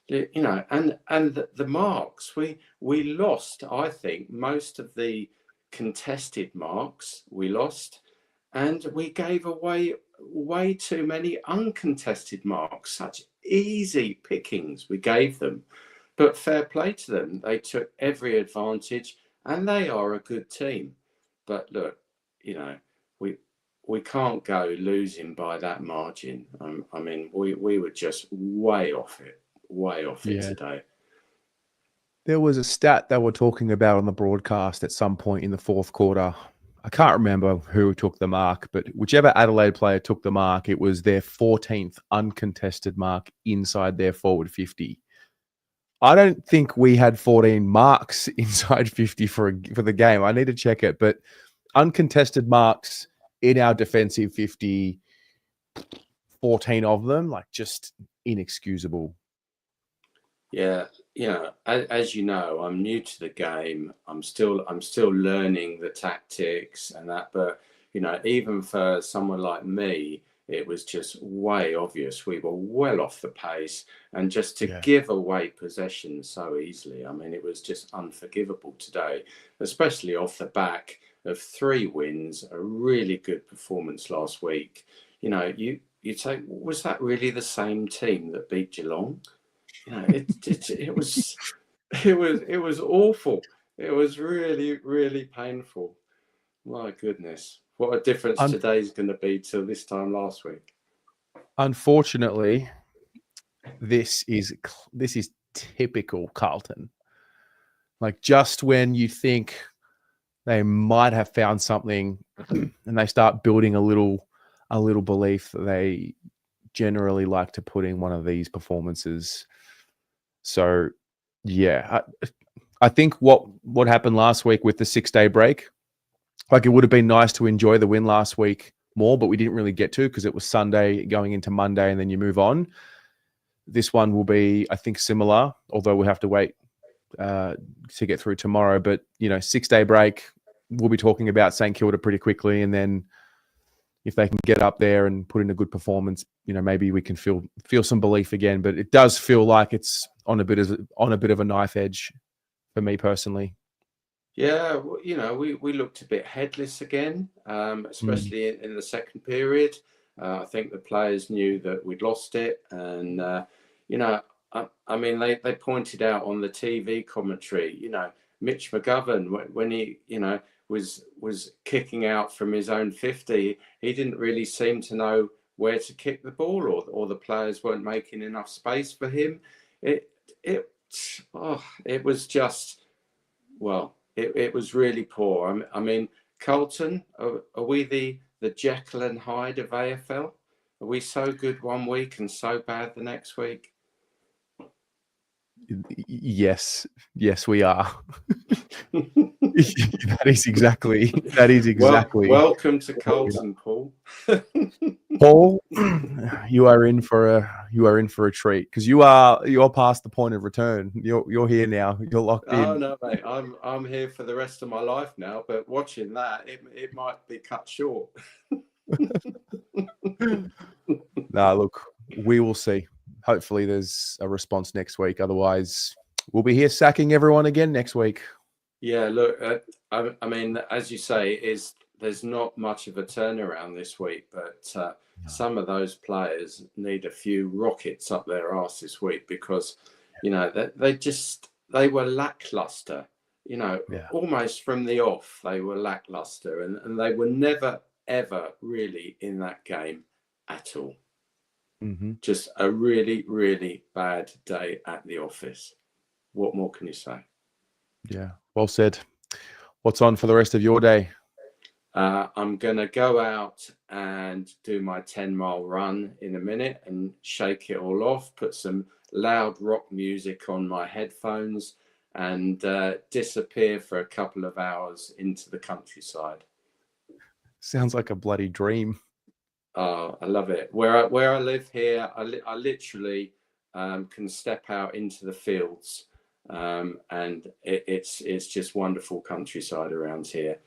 the marks we lost. I think most of the contested marks we lost, and we gave away way too many uncontested marks. Such easy pickings we gave them, but fair play to them. They took every advantage, and they are a good team. But look, we can't go losing by that margin. I mean, we were just way off it today. There was a stat they were talking about on the broadcast at some point in the fourth quarter. I can't remember who took the mark, but whichever Adelaide player took the mark, it was their 14th uncontested mark inside their forward 50. I don't think we had 14 marks inside 50 for the game. I need to check it, but uncontested marks in our defensive 50, 14 of them, like just inexcusable. Yeah, as you know, I'm new to the game. I'm still learning the tactics and that, but even for someone like me, it was just way obvious we were well off the pace, and just to give away possession so easily. I mean, it was just unforgivable today, especially off the back of 3 wins, a really good performance last week. You say, was that really the same team that beat Geelong? It was awful. It was really, really painful. My goodness, what a difference today's going to be to this time last week. Unfortunately, this is typical Carlton. Like, just when you think they might have found something, and they start building a little belief, that they generally like to put in one of these performances. So, yeah, I think what happened last week with the 6-day break, like, it would have been nice to enjoy the win last week more, but we didn't really get to because it was Sunday going into Monday, and then you move on. This one will be, I think, similar, although we'll have to wait to get through tomorrow. But 6-day break, we'll be talking about St Kilda pretty quickly, and then if they can get up there and put in a good performance, maybe we can feel some belief again. But it does feel like it's on a bit of a knife edge for me personally. Yeah, we looked a bit headless again, especially in the second period. I think the players knew that we'd lost it, and I mean, they pointed out on the TV commentary, Mitch McGovern, when he was kicking out from his own 50, he didn't really seem to know where to kick the ball, or the players weren't making enough space for him. It was just, well, it was really poor. I mean, Carlton, are we the Jekyll and Hyde of AFL? Are we so good one week and so bad the next week? Yes, we are. That is exactly. Welcome to Carlton, Paul. Paul, you are in for a treat, because you're past the point of return. You're here now. You're locked in. Oh no, mate, I'm here for the rest of my life now. But watching that, it might be cut short. Nah, look, we will see. Hopefully, there's a response next week. Otherwise, we'll be here sacking everyone again next week. Yeah, look, I mean, as you say, there's not much of a turnaround this week, but some of those players need a few rockets up their arse this week, because they were lackluster. Almost from the off, they were lackluster, and they were never ever really in that game at all. Mm-hmm. Just a really, really bad day at the office. What more can you say? Yeah, well said. What's on for the rest of your day? I'm going to go out and do my 10-mile run in a minute and shake it all off, put some loud rock music on my headphones, and disappear for a couple of hours into the countryside. Sounds like a bloody dream. Oh, I love it. Where I live here, I literally can step out into the fields, and it's just wonderful countryside around here.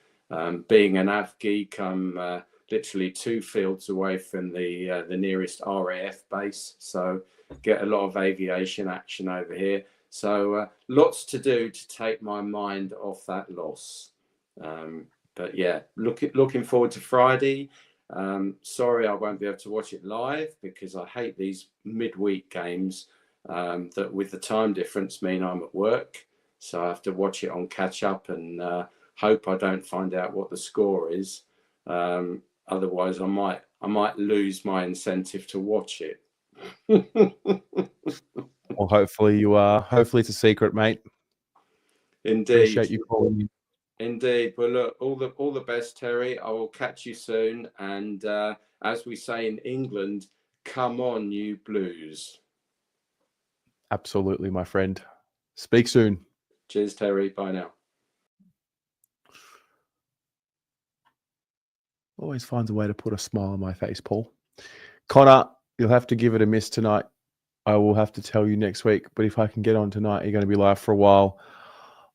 Being an AF geek, I'm literally 2 fields away from the nearest RAF base, so get a lot of aviation action over here. So lots to do to take my mind off that loss. But yeah, looking forward to Friday. Sorry I won't be able to watch it live, because I hate these midweek games that with the time difference mean I'm at work. So I have to watch it on catch up, and hope I don't find out what the score is. Otherwise I might lose my incentive to watch it. Well, hopefully it's a secret, mate. Indeed. Appreciate you calling me. Indeed. Well, look, all the best, Terry. I will catch you soon. And as we say in England, come on, you Blues. Absolutely, my friend. Speak soon. Cheers, Terry. Bye now. Always finds a way to put a smile on my face, Paul. Connor, you'll have to give it a miss tonight. I will have to tell you next week. But if I can get on tonight, you're going to be live for a while.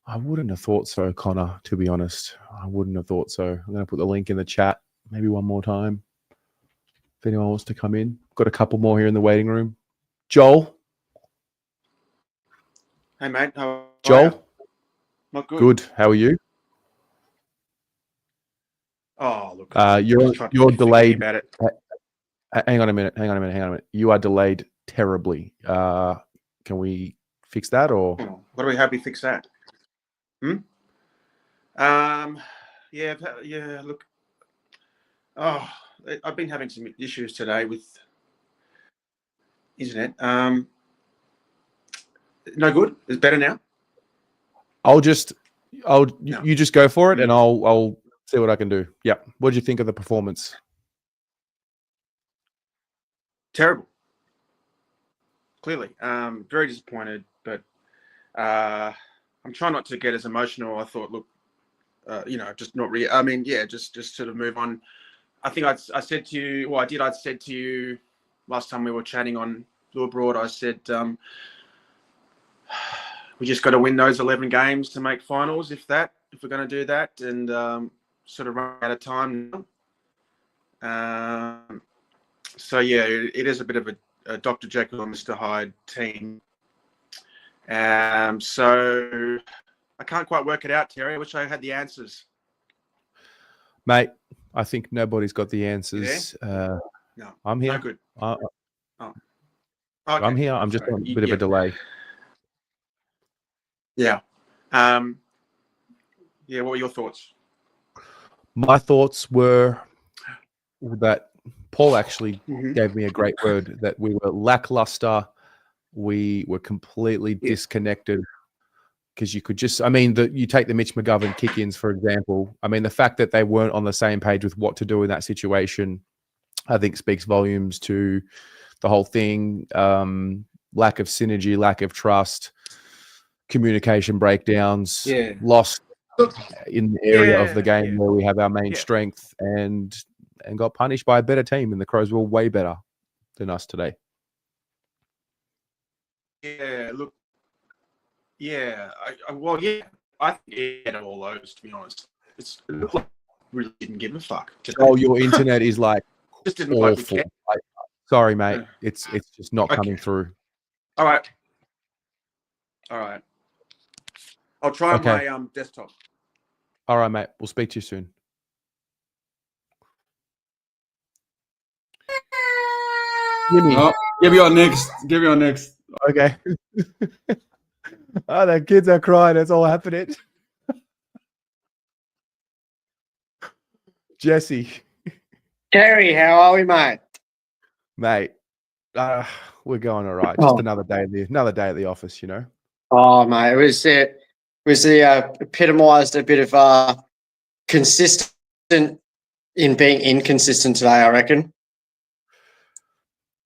I wouldn't have thought so, Connor, to be honest. I wouldn't have thought so. I'm going to put the link in the chat maybe one more time if anyone wants to come in. Got a couple more here in the waiting room. Joel. Hey, mate. How are Joel? you? Not good. Good. How are you? Oh, look. You're delayed. About it. Hang on a minute. You are delayed terribly. Can we fix that, or? What do we hope we fix that? Yeah. Look. Oh, I've been having some issues today with internet. No good. It's better now. You just go for it, and I'll see what I can do. Yeah. What did you think of the performance? Terrible. Clearly, very disappointed. But I'm trying not to get as emotional. I thought, look, just not really. I mean, yeah, just sort of move on. I think I said to you, well, I said to you last time we were chatting on Blue Abroad. I said we just got to win those 11 games to make finals. If we're going to do that, and sort of run out of time now. So yeah, it is a bit of a Dr. Jekyll and Mr. Hyde team. So I can't quite work it out, Terry. I wish I had the answers. Mate, I think nobody's got the answers. No, I'm here. no good. Okay. Okay. I'm here. I'm just Sorry. on a bit of a delay. Yeah. Yeah, what were your thoughts? My thoughts were that Paul actually Mhm. gave me a great word, that we were lackluster. We were completely disconnected, because you could just, I mean, you take the Mitch McGovern kick-ins, for example. I mean, the fact that they weren't on the same page with what to do in that situation, I think speaks volumes to the whole thing. Lack of synergy, lack of trust, communication breakdowns, lost in the area of the game where we have our main strength, and got punished by a better team, and the Crows were way better than us today. Yeah, look. Yeah, I think he had all those, to be honest. It looked like really didn't give a fuck. Oh, your internet is like just didn't look like we awful. cared. Sorry, mate. It's just not coming through. All right. I'll try on my desktop. All right, mate. We'll speak to you soon. Oh, give me on next. Okay. Oh, the kids are crying. It's all happening. Jesse. Terry, how are we, mate? Mate, we're going all right. Just another day at the office, you know. Oh, mate, it was epitomised a bit of consistent in being inconsistent today, I reckon.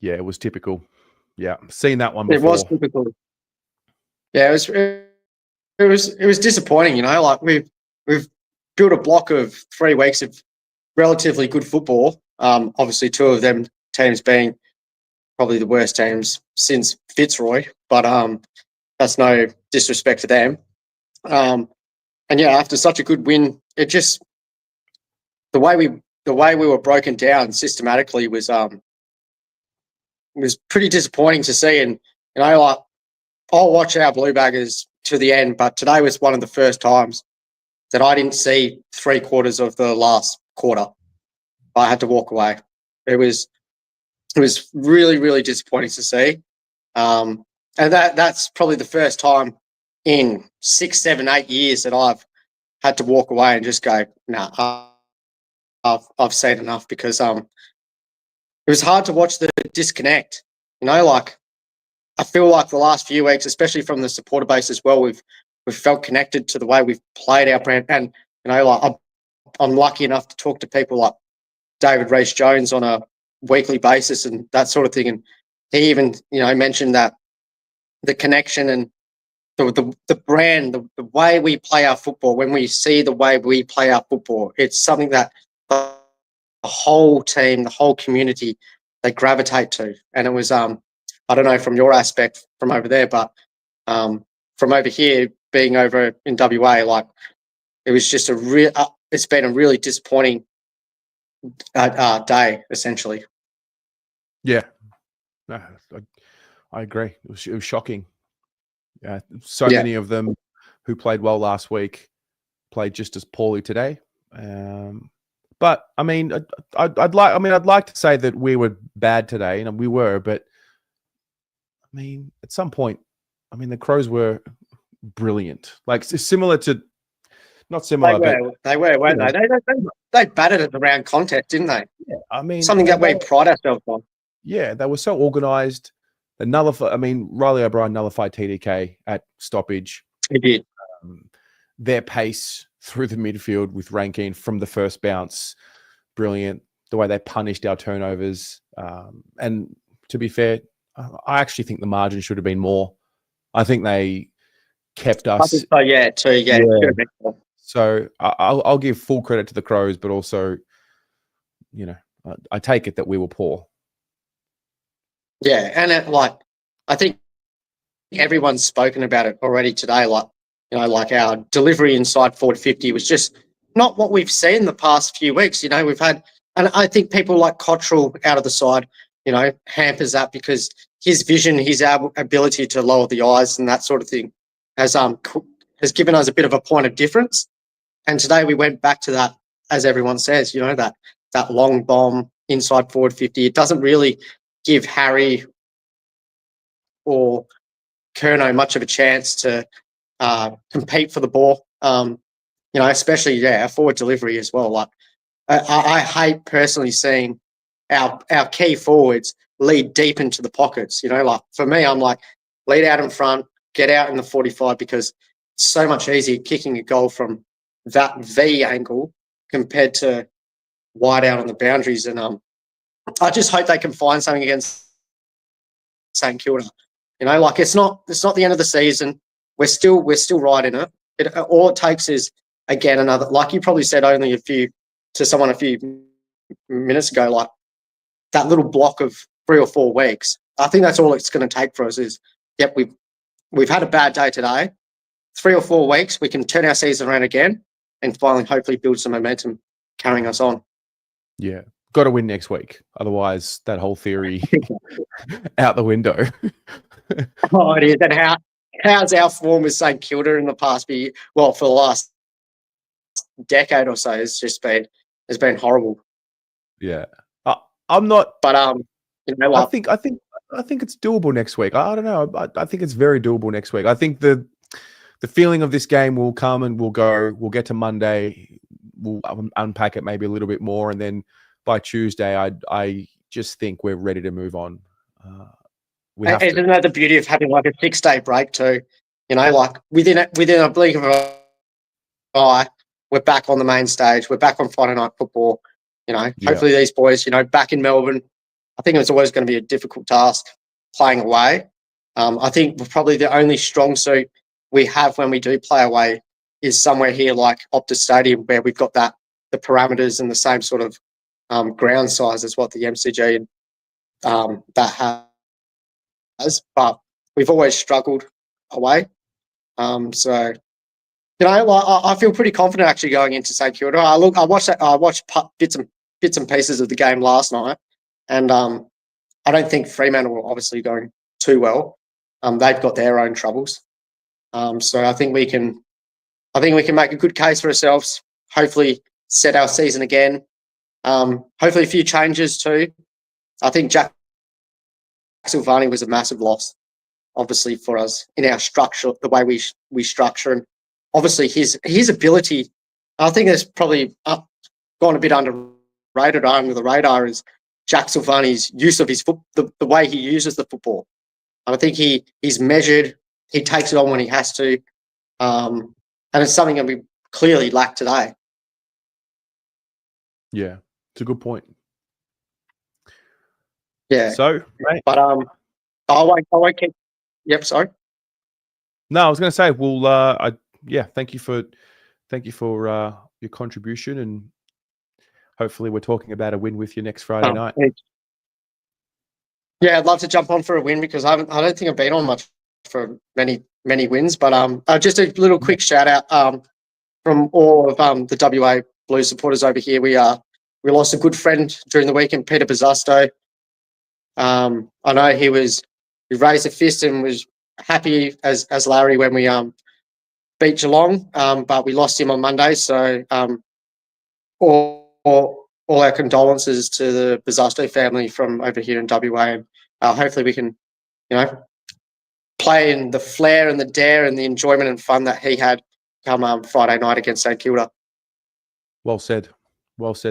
Yeah, it was typical. Yeah, seen that one before. It was typical. Yeah, it was disappointing. You know, like we've built a block of 3 weeks of relatively good football. Obviously, 2 of them teams being probably the worst teams since Fitzroy, but that's no disrespect to them. And yeah, after such a good win, it just the way we were broken down systematically was pretty disappointing to see. And you know, like I'll watch our Blue Baggers to the end, but today was one of the first times that I didn't see 3/4 of the last quarter. I had to walk away. It was really, really disappointing to see. And that's probably the first time in 6, 7, 8 years that I've had to walk away and just go, nah, I've seen enough, because it was hard to watch the disconnect. You know, like I feel like the last few weeks, especially from the supporter base as well, we've felt connected to the way we've played our brand. And you know, like I'm lucky enough to talk to people like David Rees-Jones on a weekly basis and that sort of thing. And he even, you know, mentioned that the connection and the brand, the way we play our football, when we see the way we play our football, it's something that the whole team, the whole community, they gravitate to. And it was, I don't know from your aspect from over there, but from over here, being over in WA, like it was just it's been a really disappointing day, essentially. Yeah, no, I agree. It was shocking. Yeah, many of them who played well last week played just as poorly today. But I mean, I'd like to say that we were bad today, and we were. But I mean, at some point, I mean, the Crows were brilliant. Like similar to, not similar, they were, weren't they? They battered it around contest, didn't they? Yeah, I mean, something that we pride ourselves on. Yeah, they were so organised. Riley O'Brien nullified TDK at stoppage. He did. Their pace through the midfield with Rankine from the first bounce, brilliant. The way they punished our turnovers. And to be fair, I actually think the margin should have been more. I think they kept us. So I'll give full credit to the Crows, but also, you know, I take it that we were poor. Yeah, and I think everyone's spoken about it already today. Like, you know, like our delivery inside forward 50 was just not what we've seen the past few weeks. You know, we've had And I think people like Cottrell out of the side, hampers that because his vision, his ability to lower the eyes and that sort of thing has given us a bit of a point of difference. And today we went back to that, as everyone says, that long bomb inside forward 50. It doesn't really give Harry or Kerno much of a chance to compete for the ball. Especially our forward delivery as well. Like I hate personally seeing our key forwards lead deep into the pockets. Like for me, I'm like lead out in front, get out in the 45 because it's so much easier kicking a goal from that V angle compared to wide out on the boundaries. And I just hope they can find something against St Kilda. Like it's not the end of the season. We're still right in it. All it takes is again another, like you probably said only a few minutes ago, like that little block of 3 or 4 weeks. I think that's all it's going to take for us is, yep, we've had a bad day today. 3 or 4 weeks, we can turn our season around again and finally hopefully build some momentum carrying us on. Yeah. Got to win next week. Otherwise, that whole theory out the window. Oh, it is. And how's our form with St Kilda in the past for the last decade or so has been horrible. Yeah. I'm not, but I think it's doable next week. I don't know. I think it's very doable next week. I think the feeling of this game will come and we'll get to Monday. We'll unpack it maybe a little bit more. And then by Tuesday, I just think we're ready to move on. Isn't that the beauty of having like a 6-day break too? Like within a blink of an eye, we're back on the main stage. We're back on Friday night football. Hopefully these boys, back in Melbourne. I think it's always going to be a difficult task playing away. I think probably the only strong suit we have when we do play away is somewhere here like Optus Stadium where we've got the parameters and the same sort of ground size as what the MCG that has. But we've always struggled away. So I feel pretty confident actually going into St Kilda. I watched bits and pieces of the game last night, and I don't think Fremantle are obviously going too well. They've got their own troubles. So I think we can make a good case for ourselves. Hopefully, set our season again. Hopefully, a few changes too. I think Jack Silvani was a massive loss, obviously for us in our structure, the way we structure, and obviously his ability. I think it's probably gone a bit underrated under the radar is Jack Silvani's use of his the way he uses the football. And I think he's measured. He takes it on when he has to, and it's something that we clearly lack today. Yeah, it's a good point. Yeah. So, mate, but I won't keep. Yep. Sorry. No, I was going to say, well, thank you for your contribution, and hopefully we're talking about a win with you next Friday night. Yeah, I'd love to jump on for a win because I don't think I've been on much for many weins. But just a little quick shout out from all of the WA Blues supporters over here. We lost a good friend during the weekend, Peter Bizzasto. I know he raised a fist and was happy as Larry when we beat Geelong, but we lost him on Monday. So all our condolences to the Bizzasto family from over here in WA, and hopefully we can, play in the flair and the dare and the enjoyment and fun that he had come Friday night against St Kilda. Well said,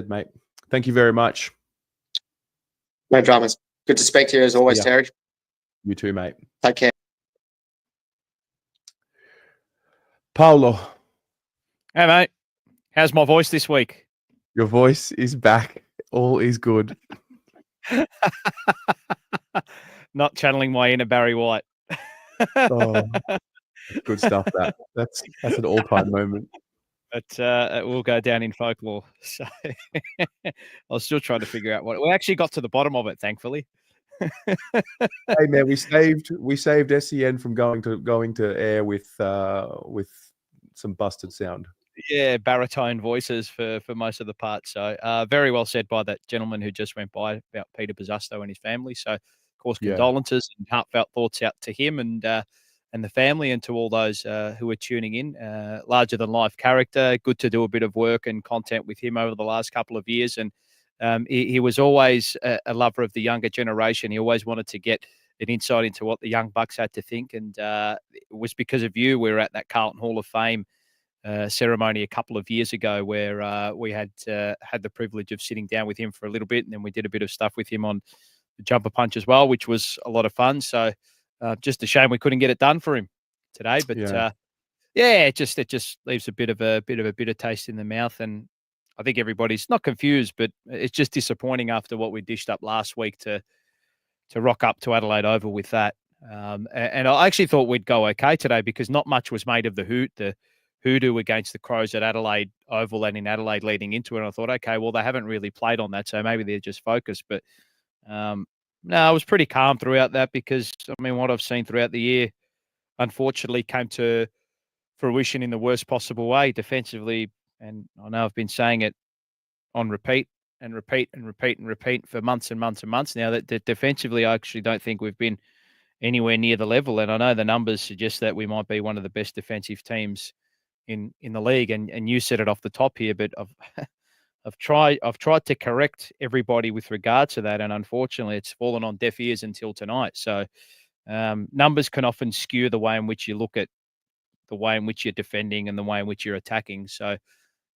mate. Thank you very much. No dramas. Good to speak to you as always, Terry. You too, mate. Take care. Paolo. Hey, mate. How's my voice this week? Your voice is back. All is good. Not channeling my inner Barry White. Oh, good stuff. That's an all-time moment. But it will go down in folklore. So I was still trying to figure out what we actually got to the bottom of it, thankfully. Hey man, we saved SEN from going to air with some busted sound. yeah, baritone voices for most of the part. So very well said by that gentleman who just went by about Peter Bosusto and his family. So, of course, Yeah. condolences and heartfelt thoughts out to him and the family and to all those who are tuning in. Larger than life character. Good to do a bit of work and content with him over the last couple of years. And he was always a lover of the younger generation. He always wanted to get an insight into what the young bucks had to think. And it was because of you we were at that Carlton Hall of Fame ceremony a couple of years ago, where we had the privilege of sitting down with him for a little bit, and then we did a bit of stuff with him on the jumper punch as well, which was a lot of fun. So just a shame we couldn't get it done for him today, but yeah, it just leaves a bit of a bitter taste in the mouth, and I think everybody's not confused, but it's just disappointing after what we dished up last week to rock up to Adelaide Oval with that. And I actually thought we'd go okay today because not much was made of the hoodoo against the Crows at Adelaide Oval and in Adelaide leading into it. And I thought, okay, well, they haven't really played on that, so maybe they're just focused. But no, I was pretty calm throughout that because, I mean, what I've seen throughout the year, unfortunately, came to fruition in the worst possible way defensively. And I know I've been saying it on repeat and repeat and repeat and repeat for months and months and months now that defensively, I actually don't think we've been anywhere near the level. And I know the numbers suggest that we might be one of the best defensive teams in the league. And you said it off the top here, but I've tried to correct everybody with regard to that, and unfortunately, it's fallen on deaf ears until tonight. So numbers can often skew the way in which you look at the way in which you're defending and the way in which you're attacking. So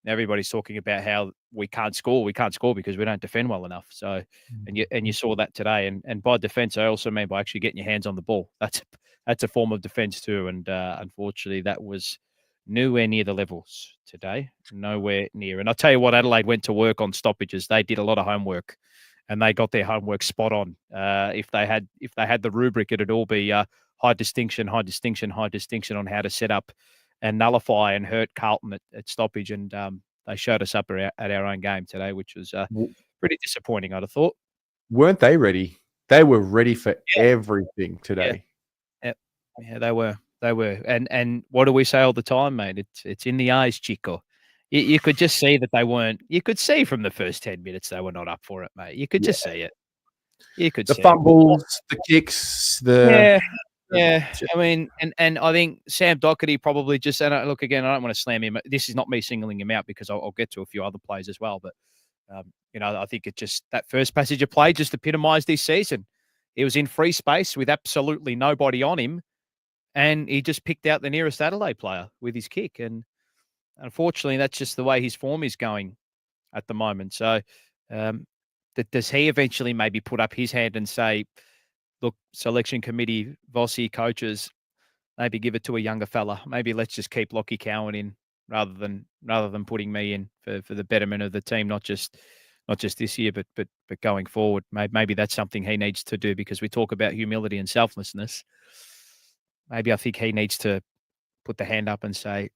everybody's talking about how we can't score. We can't score because we don't defend well enough. So, and you saw that today. And by defense, I also mean by actually getting your hands on the ball. That's a form of defense too. And unfortunately, that was nowhere near the levels today. Nowhere near. And I'll tell you what, Adelaide went to work on stoppages. They did a lot of homework, and they got their homework spot on. If they had the rubric, it'd all be high distinction, high distinction, high distinction on how to set up and nullify and hurt Carlton at stoppage. And they showed us up at our own game today, which was pretty disappointing, I'd have thought. Weren't they ready? They were ready for everything today. Yeah, they were. They were. And what do we say all the time, mate? It's in the eyes, Chico. You could just see that they weren't. You could see from the first 10 minutes they were not up for it, mate. You could just see it. You could see the fumbles, the kicks, the yeah. I mean, and I think Sam Doherty probably just. And look, again, I don't want to slam him. This is not me singling him out because I'll get to a few other players as well. But I think it just that first passage of play just epitomised this season. He was in free space with absolutely nobody on him, and he just picked out the nearest Adelaide player with his kick. And unfortunately, that's just the way his form is going at the moment. So, does he eventually maybe put up his hand and say, look, selection committee, Vossi, coaches, maybe give it to a younger fella. Maybe let's just keep Lockie Cowan in rather than putting me in for the betterment of the team, not just this year, but going forward. Maybe that's something he needs to do because we talk about humility and selflessness. Maybe I think he needs to put the hand up and say,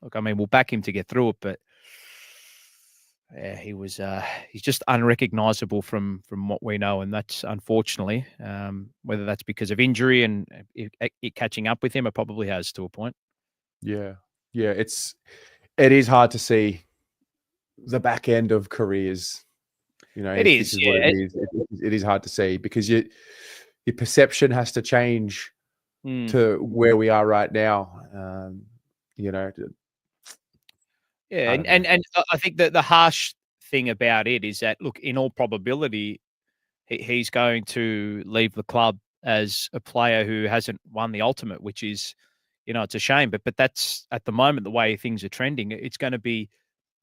look, I mean, we'll back him to get through it, but yeah, he's just unrecognizable from what we know. And that's unfortunately, whether that's because of injury and it catching up with him, it probably has to a point. Yeah. It is hard to see the back end of careers. It is. This is what it is. It is hard to see because your perception has to change to where we are right now. Yeah, and I think that the harsh thing about it is that, look, in all probability, he's going to leave the club as a player who hasn't won the ultimate, which is, it's a shame. But that's at the moment the way things are trending. It's going to be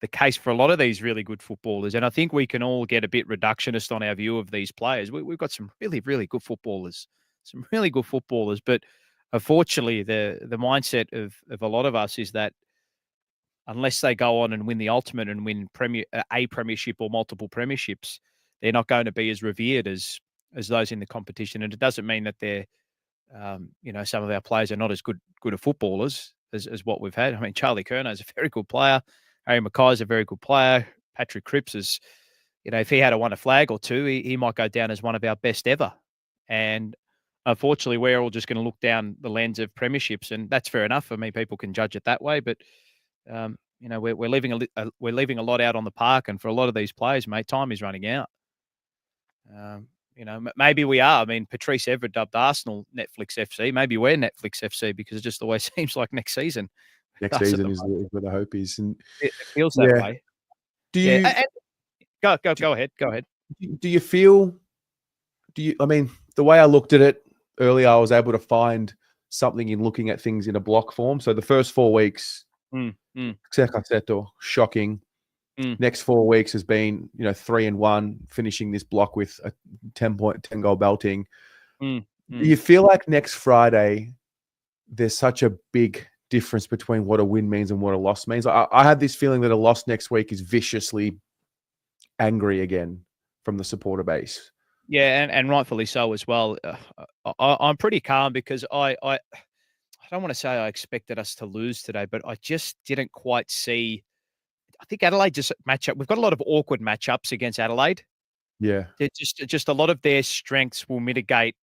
the case for a lot of these really good footballers, and I think we can all get a bit reductionist on our view of these players. We've got some really, really good footballers, but unfortunately, the mindset of a lot of us is that unless they go on and win the ultimate and win a premiership or multiple premierships, they're not going to be as revered as those in the competition. And it doesn't mean that they're, some of our players are not as good at footballers as what we've had. I mean, Charlie Curnow is a very good player. Harry Mackay is a very good player. Patrick Cripps is, if he had won a flag or two, he might go down as one of our best ever. And unfortunately, we're all just going to look down the lens of premierships, and that's fair enough. I mean, people can judge it that way, but we're leaving we're leaving a lot out on the park, and for a lot of these players, mate, time is running out. Maybe we are. I mean, Patrice Evra dubbed Arsenal Netflix FC. Maybe we're Netflix FC because it's just the way it seems like next season. Next season is where the hope is, and it feels that way. Do you go ahead? Go ahead. Do you feel? I mean, the way I looked at it earlier, I was able to find something in looking at things in a block form. So the first 4 weeks, Seto, shocking. Next 4 weeks has been, 3-1, finishing this block with a 10 goal belting. Do you feel like next Friday there's such a big difference between what a win means and what a loss means? I have this feeling that a loss next week is viciously angry again from the supporter base. Yeah, and rightfully so as well. I'm pretty calm because I don't want to say I expected us to lose today, but I just didn't quite see. I think Adelaide just match up. We've got a lot of awkward matchups against Adelaide. Yeah, just a lot of their strengths will mitigate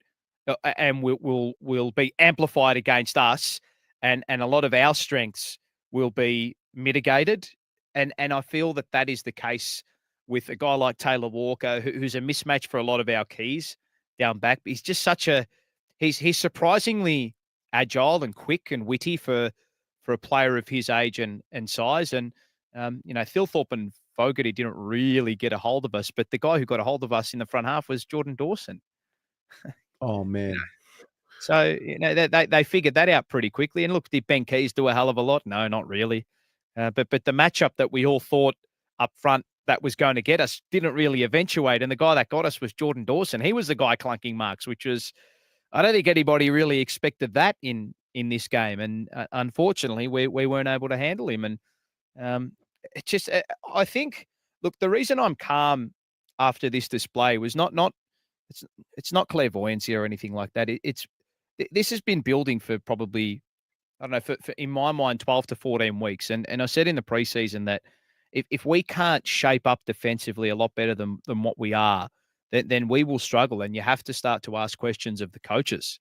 and will be amplified against us, and a lot of our strengths will be mitigated. And I feel that is the case with a guy like Taylor Walker, who's a mismatch for a lot of our keys down back. He's just he's surprisingly agile and quick and witty for a player of his age and size. And Thilthorpe and Fogarty didn't really get a hold of us, but the guy who got a hold of us in the front half was Jordan Dawson. Oh man. So they figured that out pretty quickly. And look, did Ben Keys do a hell of a lot? No, not really. But the matchup that we all thought up front that was going to get us didn't really eventuate. And the guy that got us was Jordan Dawson. He was the guy clunking marks, which was, I don't think anybody really expected that in this game. And unfortunately, we weren't able to handle him. And it just, I think, look, the reason I'm calm after this display was it's not clairvoyancy or anything like that. This has been building for probably, I don't know, for in my mind, 12 to 14 weeks. And I said in the preseason that if we can't shape up defensively a lot better than what we are, then we will struggle. And you have to start to ask questions of the coaches,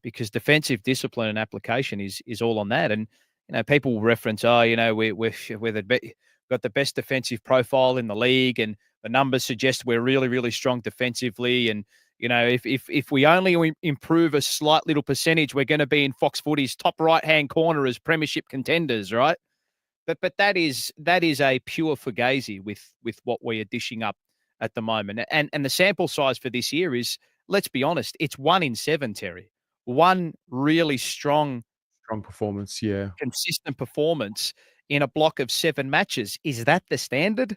because defensive discipline and application is all on that. And people will reference, we're got the best defensive profile in the league, and the numbers suggest we're really, really strong defensively. And if we only improve a slight little percentage, we're going to be in Fox Footy's top right-hand corner as premiership contenders, right? But that is a pure fugazi with what we are dishing up at the moment. And the sample size for this year is, let's be honest, it's 1 in 7, Terry. One really strong performance, yeah. Consistent performance in a block of 7 matches. Is that the standard?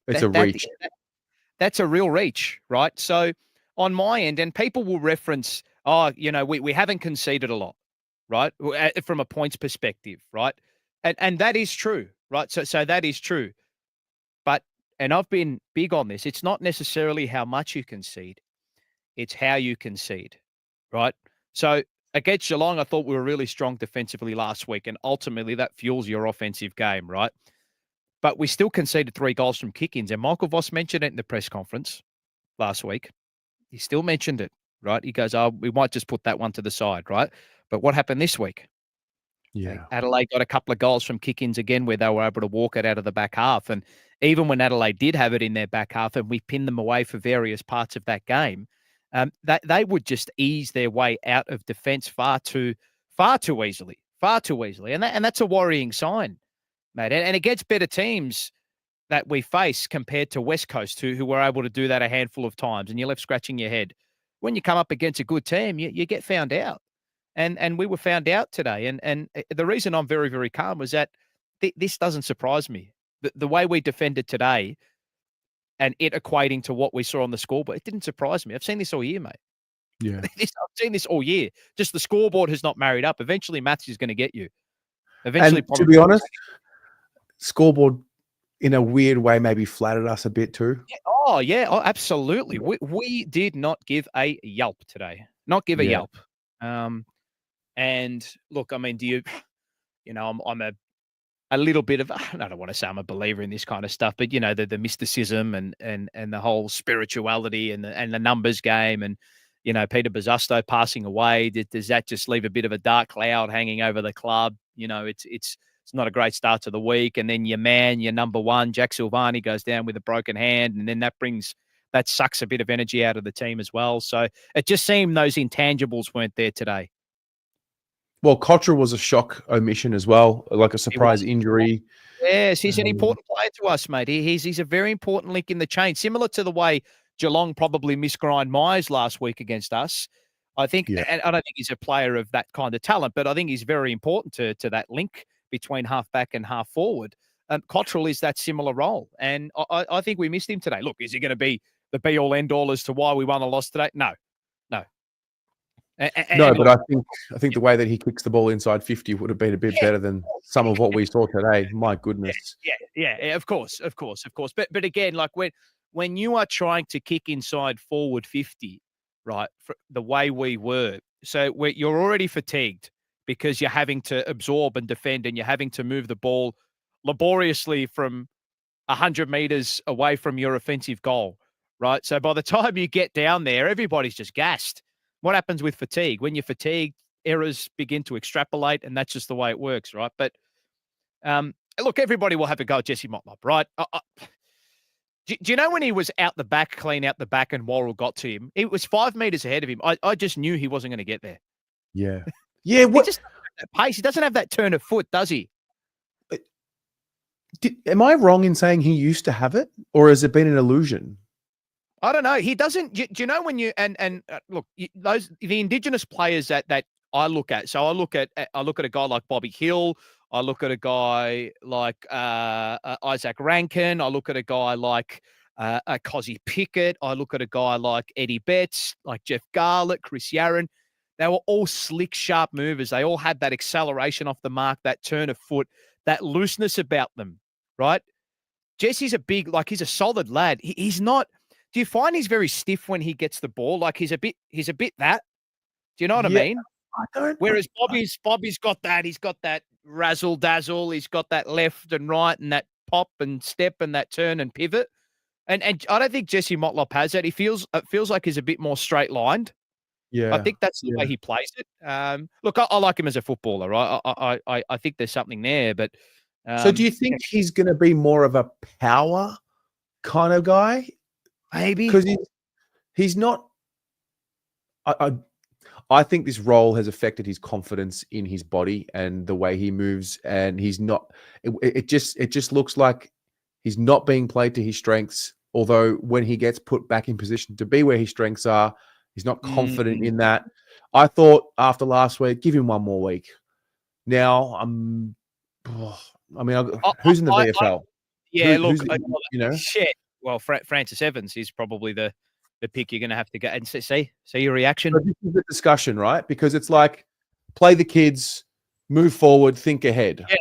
It's a reach. That's a real reach, right? So on my end, and people will reference, we haven't conceded a lot, right? From a points perspective, right? And that is true, right? So that is true. But, and I've been big on this, it's not necessarily how much you concede, it's how you concede, right? So against Geelong, I thought we were really strong defensively last week, and ultimately that fuels your offensive game, right? But we still conceded 3 goals from kick-ins, and Michael Voss mentioned it in the press conference last week. He still mentioned it, right? He goes, we might just put that one to the side, right? But what happened this week? Yeah. Adelaide got a couple of goals from kick-ins again where they were able to walk it out of the back half. And even when Adelaide did have it in their back half and we pinned them away for various parts of that game, they would just ease their way out of defence far too easily. And that's a worrying sign, mate. And against better teams that we face compared to West Coast, who were able to do that a handful of times, and you're left scratching your head. When you come up against a good team, you get found out. And we were found out today. And the reason I'm very, very calm was that this doesn't surprise me. The way we defended today and it equating to what we saw on the scoreboard, it didn't surprise me. I've seen this all year, mate. Yeah. I've seen this all year. Just the scoreboard has not married up. Eventually, Matthews is going to get you. Eventually, and to be honest, scoreboard in a weird way maybe flattered us a bit too. Yeah. Oh, absolutely. We did not give a yelp today. Not give a yelp. And look, I mean, I'm a little bit of, I don't want to say I'm a believer in this kind of stuff, but the mysticism and the whole spirituality and the numbers game. And, you know, Peter Bosusto passing away, does that just leave a bit of a dark cloud hanging over the club? You know, it's not a great start to the week. And then your number one, Jack Silvani, goes down with a broken hand. And then that sucks a bit of energy out of the team as well. So it just seemed those intangibles weren't there today. Well, Cottrell was a shock omission as well, like a surprise injury. Yes, he's an important player to us, mate. He's a very important link in the chain, similar to the way Geelong probably misgrind Myers last week against us. I think, and I don't think he's a player of that kind of talent, but I think he's very important to that link between half-back and half-forward. Cottrell is that similar role, and I think we missed him today. Look, is he going to be the be-all, end-all as to why we won or lost today? No. But I think the way that he kicks the ball inside 50 would have been a bit better than some of what we saw today. My goodness. Yeah, of course. But again, like when you are trying to kick inside forward 50, right, for the way we were, so you're already fatigued because you're having to absorb and defend, and you're having to move the ball laboriously from 100 meters away from your offensive goal, right? So by the time you get down there, everybody's just gassed. What happens with fatigue? When you're fatigued, errors begin to extrapolate, and that's just the way it works, right? But look, everybody will have a go at Jesse Motlop, right? Do you know when he was out the back, clean out the back, and Worrell got to him? It was 5 meters ahead of him. I just knew he wasn't going to get there. Yeah. He just doesn't have that pace. He doesn't have that turn of foot, does he? Am I wrong in saying he used to have it, or has it been an illusion? I don't know. He doesn't. Do you know when you look, the Indigenous players that I look at? So I look at a guy like Bobby Hill. I look at a guy like Isaac Rankin. I look at a guy like Cozzy Pickett. I look at a guy like Eddie Betts, like Jeff Garlett, Chris Yarran. They were all slick, sharp movers. They all had that acceleration off the mark, that turn of foot, that looseness about them, right? Jesse's he's a solid lad. He's not. Do you find he's very stiff when he gets the ball? Like he's a bit that. Do you know what I mean? I don't. Whereas Bobby's got that. He's got that razzle dazzle. He's got that left and right and that pop and step and that turn and pivot. And I don't think Jesse Motlop has that. It feels like he's a bit more straight lined. Yeah, I think that's the way he plays it. Look, I like him as a footballer. Right? I think there's something there. But so do you think he's going to be more of a power kind of guy? Maybe because he's not. I think this role has affected his confidence in his body and the way he moves, and he's not. It just looks like he's not being played to his strengths. Although when he gets put back in position to be where his strengths are, he's not confident in that. I thought after last week, give him one more week. Now who's in the VFL? Shit. Well, Francis Evans is probably the pick you're going to have to go and see your reaction. So this is the discussion, right? Because it's like play the kids, move forward, think ahead. But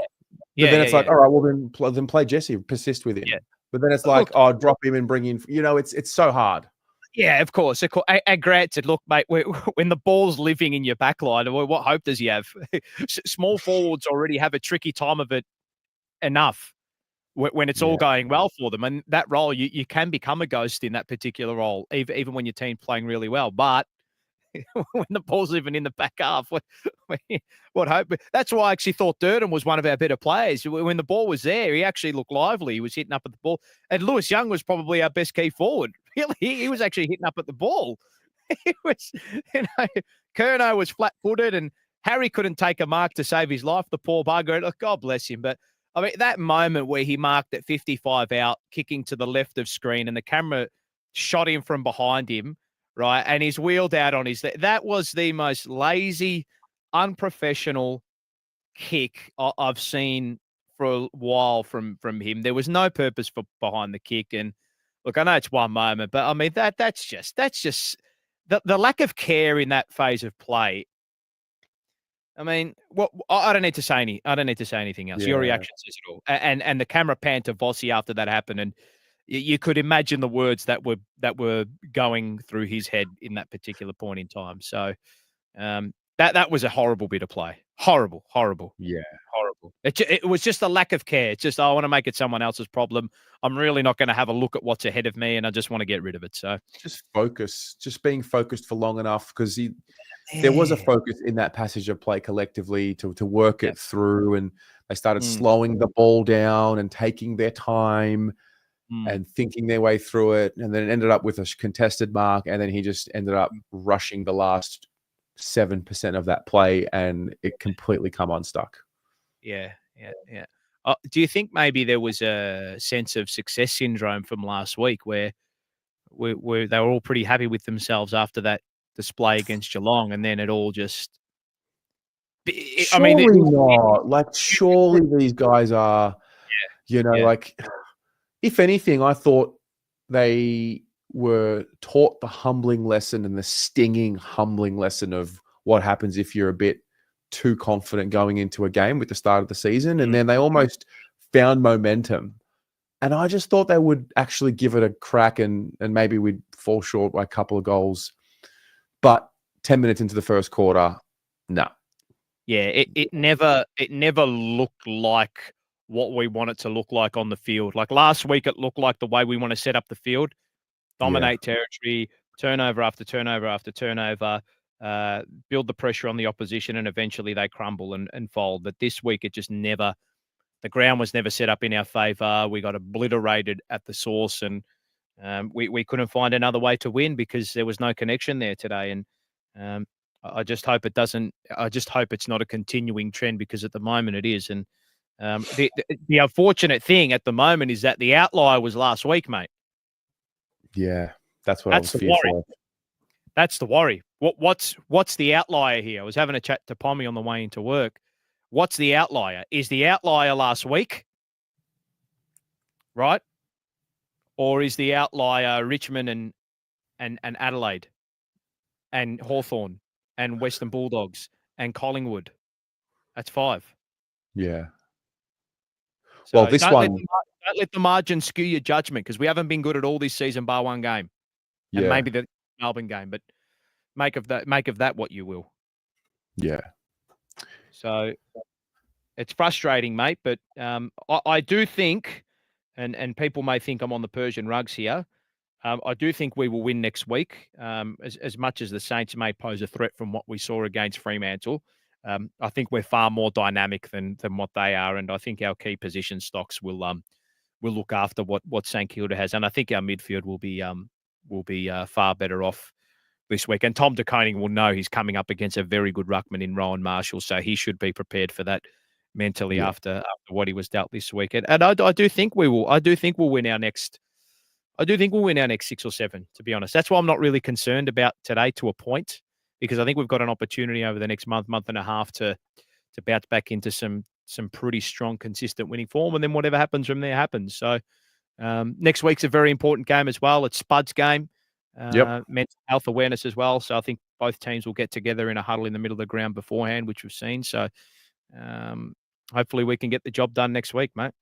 then it's like, all right, well then play Jesse, persist with him. Yeah. But then it's like, drop him and bring in. It's so hard. Yeah, of course. And Grant said, look, mate, when the ball's living in your back line, what hope does he have? Small forwards already have a tricky time of it enough when it's all going well for them. And that role, you can become a ghost in that particular role, even when your team's playing really well. But when the ball's living in the back half, what hope? That's why I actually thought Durden was one of our better players. When the ball was there, he actually looked lively. He was hitting up at the ball. And Lewis Young was probably our best key forward. Really, he was actually hitting up at the ball. He was, Curnow was flat-footed, and Harry couldn't take a mark to save his life, the poor bugger. Look, God bless him. But I mean, that moment where he marked at 55 out, kicking to the left of screen, and the camera shot him from behind him, right? And he's wheeled out on that was the most lazy, unprofessional kick I've seen for a while from him. There was no purpose behind the kick. And look, I know it's one moment, but I mean, that's just the lack of care in that phase of play. I mean, I don't need to say anything else. Your reaction says it all. And the camera panned to Vossi after that happened, and you could imagine the words that were going through his head in that particular point in time. So that was a horrible bit of play. Horrible. Yeah. Horrible. It was just a lack of care. It's just, I want to make it someone else's problem. I'm really not going to have a look at what's ahead of me, and I just want to get rid of it. So just focus, just being focused for long enough, because there was a focus in that passage of play collectively to work it through, and they started slowing the ball down and taking their time and thinking their way through it, and then it ended up with a contested mark, and then he just ended up rushing the last 7% of that play, and it completely come unstuck. Yeah. Do you think maybe there was a sense of success syndrome from last week where they were all pretty happy with themselves after that display against Geelong, and then it all just... Surely not. Like, surely these guys are, like, if anything, I thought they were taught the humbling lesson and the stinging, humbling lesson of what happens if you're a bit too confident going into a game with the start of the season. And then they almost found momentum. And I just thought they would actually give it a crack, and maybe we'd fall short by a couple of goals. But 10 minutes into the first quarter, no. Yeah, it never looked like what we want it to look like on the field. Like last week, it looked like the way we want to set up the field, dominate territory, turnover after turnover after turnover, build the pressure on the opposition, and eventually they crumble and fold. But this week, it just never... The ground was never set up in our favour. We got obliterated at the source, and we couldn't find another way to win because there was no connection there today. And I just hope it doesn't. I just hope it's not a continuing trend, because at the moment it is. And the unfortunate thing at the moment is that the outlier was last week, mate. Yeah, that's what I was fearful of. That's the worry. What's the outlier here? I was having a chat to Pommy on the way into work. What's the outlier? Is the outlier last week, right? Or is the outlier Richmond and Adelaide and Hawthorn and Western Bulldogs and Collingwood? That's 5. Yeah. So well, don't let the margin skew your judgment, because we haven't been good at all this season bar one game. And maybe the Melbourne game, but make of that what you will. Yeah. So it's frustrating, mate, but I do think, and people may think I'm on the Persian rugs here, I do think we will win next week, as much as the Saints may pose a threat from what we saw against Fremantle. I think we're far more dynamic than what they are, and I think our key position stocks will look after what St Kilda has, and I think our midfield will be far better off this week. And Tom De Koning will know he's coming up against a very good ruckman in Rowan Marshall, so he should be prepared for that mentally after what he was dealt this week. And I do think we will. I do think we'll win our next 6 or 7. To be honest, that's why I'm not really concerned about today to a point, because I think we've got an opportunity over the next month and a half to bounce back into some pretty strong, consistent winning form, and then whatever happens from there happens. So next week's a very important game as well. It's Spud's game. Mental health awareness as well. So I think both teams will get together in a huddle in the middle of the ground beforehand, which we've seen. So hopefully we can get the job done next week, mate.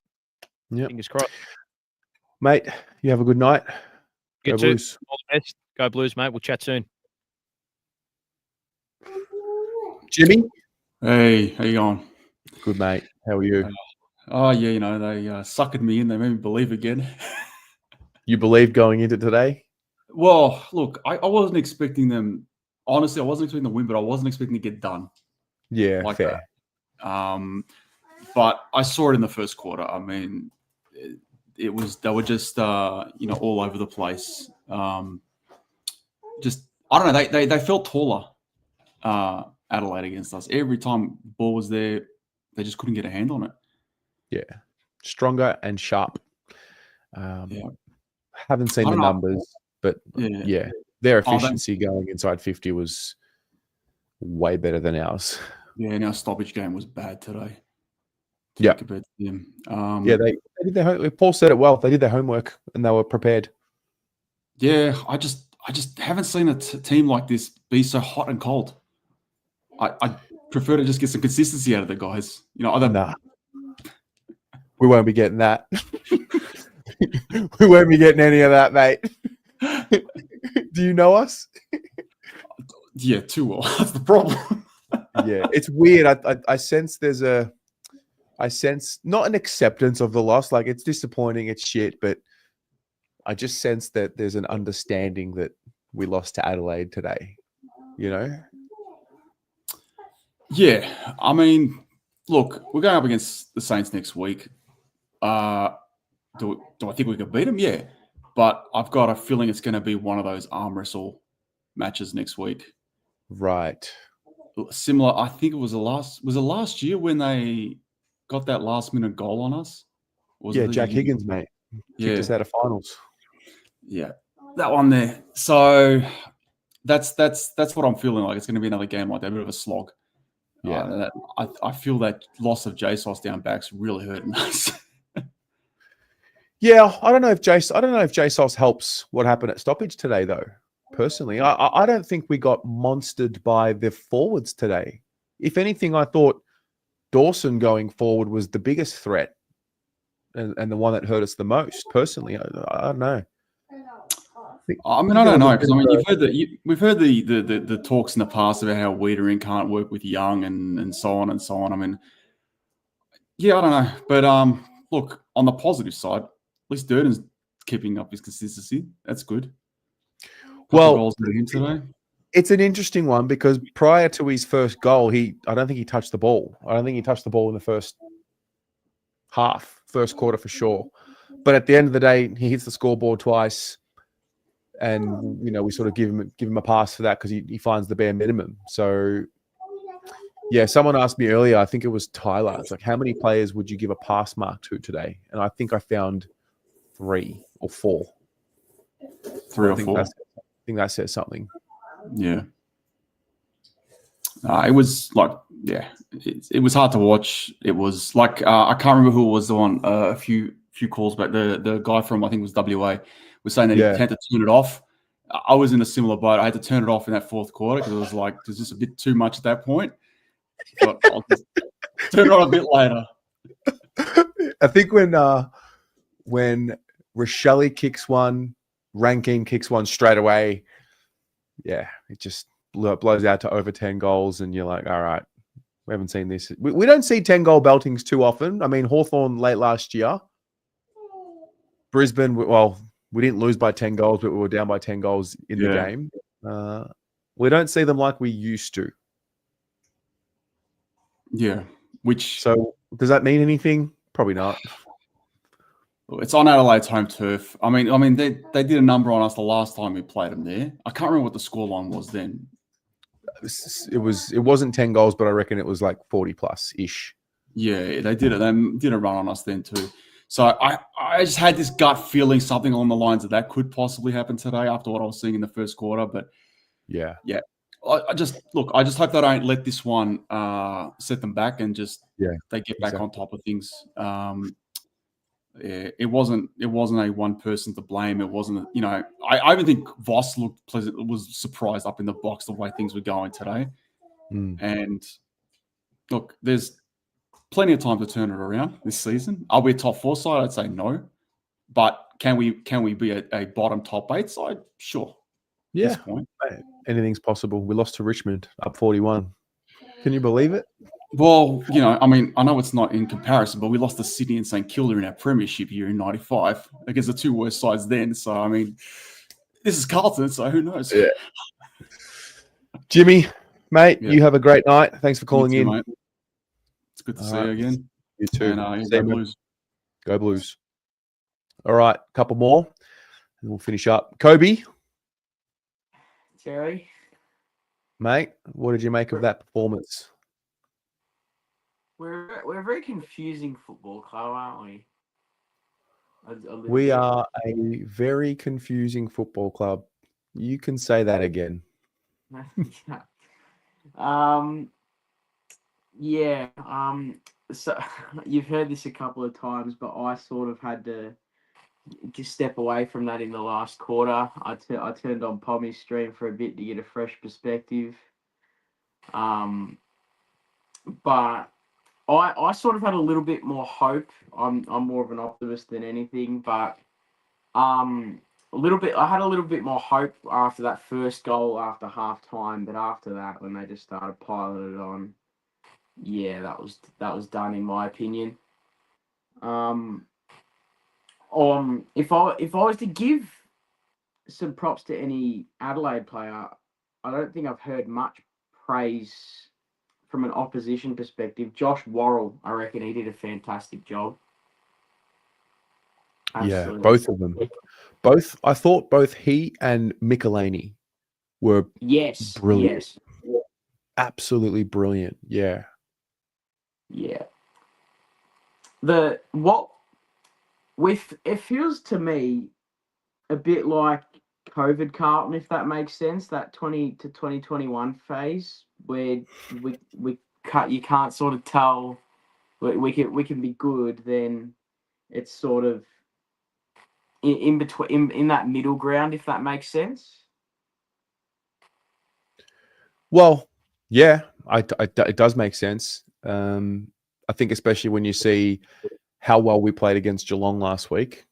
Fingers crossed. Mate, you have a good night. You Go too. Blues. All the best. Go Blues, mate. We'll chat soon. Jimmy? Hey, how you going? Good, mate. How are you? Oh, yeah, they suckered me in. They made me believe again. You believed going into today? Well, look, I wasn't expecting them. Honestly, I wasn't expecting to win, but I wasn't expecting to get done. Yeah, like fair. That. But I saw it in the first quarter. I mean, they were just all over the place. Just I don't know. They felt taller. Adelaide against us. Every time the ball was there, they just couldn't get a hand on it. Yeah, stronger and sharp. Haven't seen the numbers, but their efficiency going inside 50 was way better than ours. Yeah, and our stoppage game was bad today. Yeah, compared to them. They did their homework. Paul said it well. They did their homework and they were prepared. Yeah, I just haven't seen a team like this be so hot and cold. I prefer to just get some consistency out of the guys. Nah. We won't be getting that. We won't be getting any of that, mate. Do you know us? Yeah, too well. That's the problem. Yeah, it's weird. I sense there's a I sense not an acceptance of the loss. Like, it's disappointing, it's shit, but I just sense that there's an understanding that we lost to Adelaide today. You know? Yeah, I mean, look, we're going up against the Saints next week. Do I think we can beat them? Yeah, but I've got a feeling it's going to be one of those arm wrestle matches next week. Right. Similar, I think it was last year when they got that last minute goal on us. Was Yeah, it the Jack year- Higgins, mate. Kicked us out of finals. Yeah, that one there. So that's what I'm feeling like. It's going to be another game like that, a bit of a slog. Yeah. I feel that loss of JSOS down back's really hurting us. Yeah, I don't know if JSOS helps what happened at stoppage today, though. Personally, I don't think we got monstered by the forwards today. If anything, I thought Dawson going forward was the biggest threat and the one that hurt us the most. Personally, I don't know. I mean, I don't know, because I mean, we've heard the talks in the past about how Wiedering can't work with Young and so on and so on. I mean, yeah, I don't know, but look, on the positive side, at least Durden's keeping up his consistency. That's good. Couple goals for him today. It's an interesting one because prior to his first goal, I don't think he touched the ball. I don't think he touched the ball in the first quarter for sure. But at the end of the day, he hits the scoreboard twice. And we sort of give him a pass for that because he finds the bare minimum. So yeah, someone asked me earlier, I think it was Tyler. It's like, how many players would you give a pass mark to today? And I think I found 3 or 4. 3 or 4. I think that says something. Yeah. It was like, yeah, it was hard to watch. It was like I can't remember who was on a few calls back. The guy from, I think it was WA, was saying that he had to turn it off. I was in a similar boat. I had to turn it off in that fourth quarter because it was like, there's just a bit too much at that point. But I'll just turn it on a bit later. I think when Rochelle kicks one, Rankin kicks one straight away, yeah, it just blows out to over 10 goals, and you're like, all right, we haven't seen this. We don't see 10-goal beltings too often. I mean, Hawthorn late last year. Brisbane, well, we didn't lose by 10 goals, but we were down by 10 goals in the game. We don't see them like we used to. Yeah. So does that mean anything? Probably not. It's on Adelaide's home turf. I mean, they did a number on us the last time we played them there. I can't remember what the scoreline was then. It wasn't 10 goals, but I reckon it was like 40 plus ish. Yeah, they did it. They did a run on us then too. So I just had this gut feeling something along the lines of that could possibly happen today after what I was seeing in the first quarter. But yeah. I just hope they don't let this one set them back and they get back on top of things. It wasn't a one person to blame. It wasn't, I even think Voss looked pleasant, was surprised up in the box the way things were going today. And look, there's plenty of time to turn it around this season. Are we a top 4 side? I'd say no. But can we be a bottom top 8 side? Sure. Yeah. At this point. Anything's possible. We lost to Richmond up 41. Can you believe it? Well, I mean, I know it's not in comparison, but we lost to Sydney and St Kilda in our premiership year in '95 against the 2 worst sides then. So, I mean, this is Carlton, so who knows? Yeah. Jimmy, mate, you have a great night. Thanks for calling in. Mate. It's good to see you again. You too. And go Blues. Go Blues. All right, a couple more, and we'll finish up. Kobe. Jerry. Mate, what did you make of that performance? We're a very confusing football club, aren't we? We are a very confusing football club. You can say that again. So you've heard this a couple of times, but I sort of had to just step away from that in the last quarter. I turned on Pommy's stream for a bit to get a fresh perspective. But I sort of had a little bit more hope. I'm more of an optimist than anything, but I had a little bit more hope after that first goal after half time, but after that, when they just started piling it on, yeah, that was done in my opinion. If I was to give some props to any Adelaide player, I don't think I've heard much praise from an opposition perspective. Josh Worrell, I reckon he did a fantastic job. Yeah, Absolutely. both of them. I thought both he and Michelini were brilliant. Yes. Absolutely brilliant. Yeah. Yeah. It feels to me a bit like COVID Carlton, if that makes sense, that 20 to 2021 phase where you can't sort of tell we can be good, then it's sort of in between in that middle ground, if that makes sense. Well, yeah, it does make sense. I think especially when you see how well we played against Geelong last week,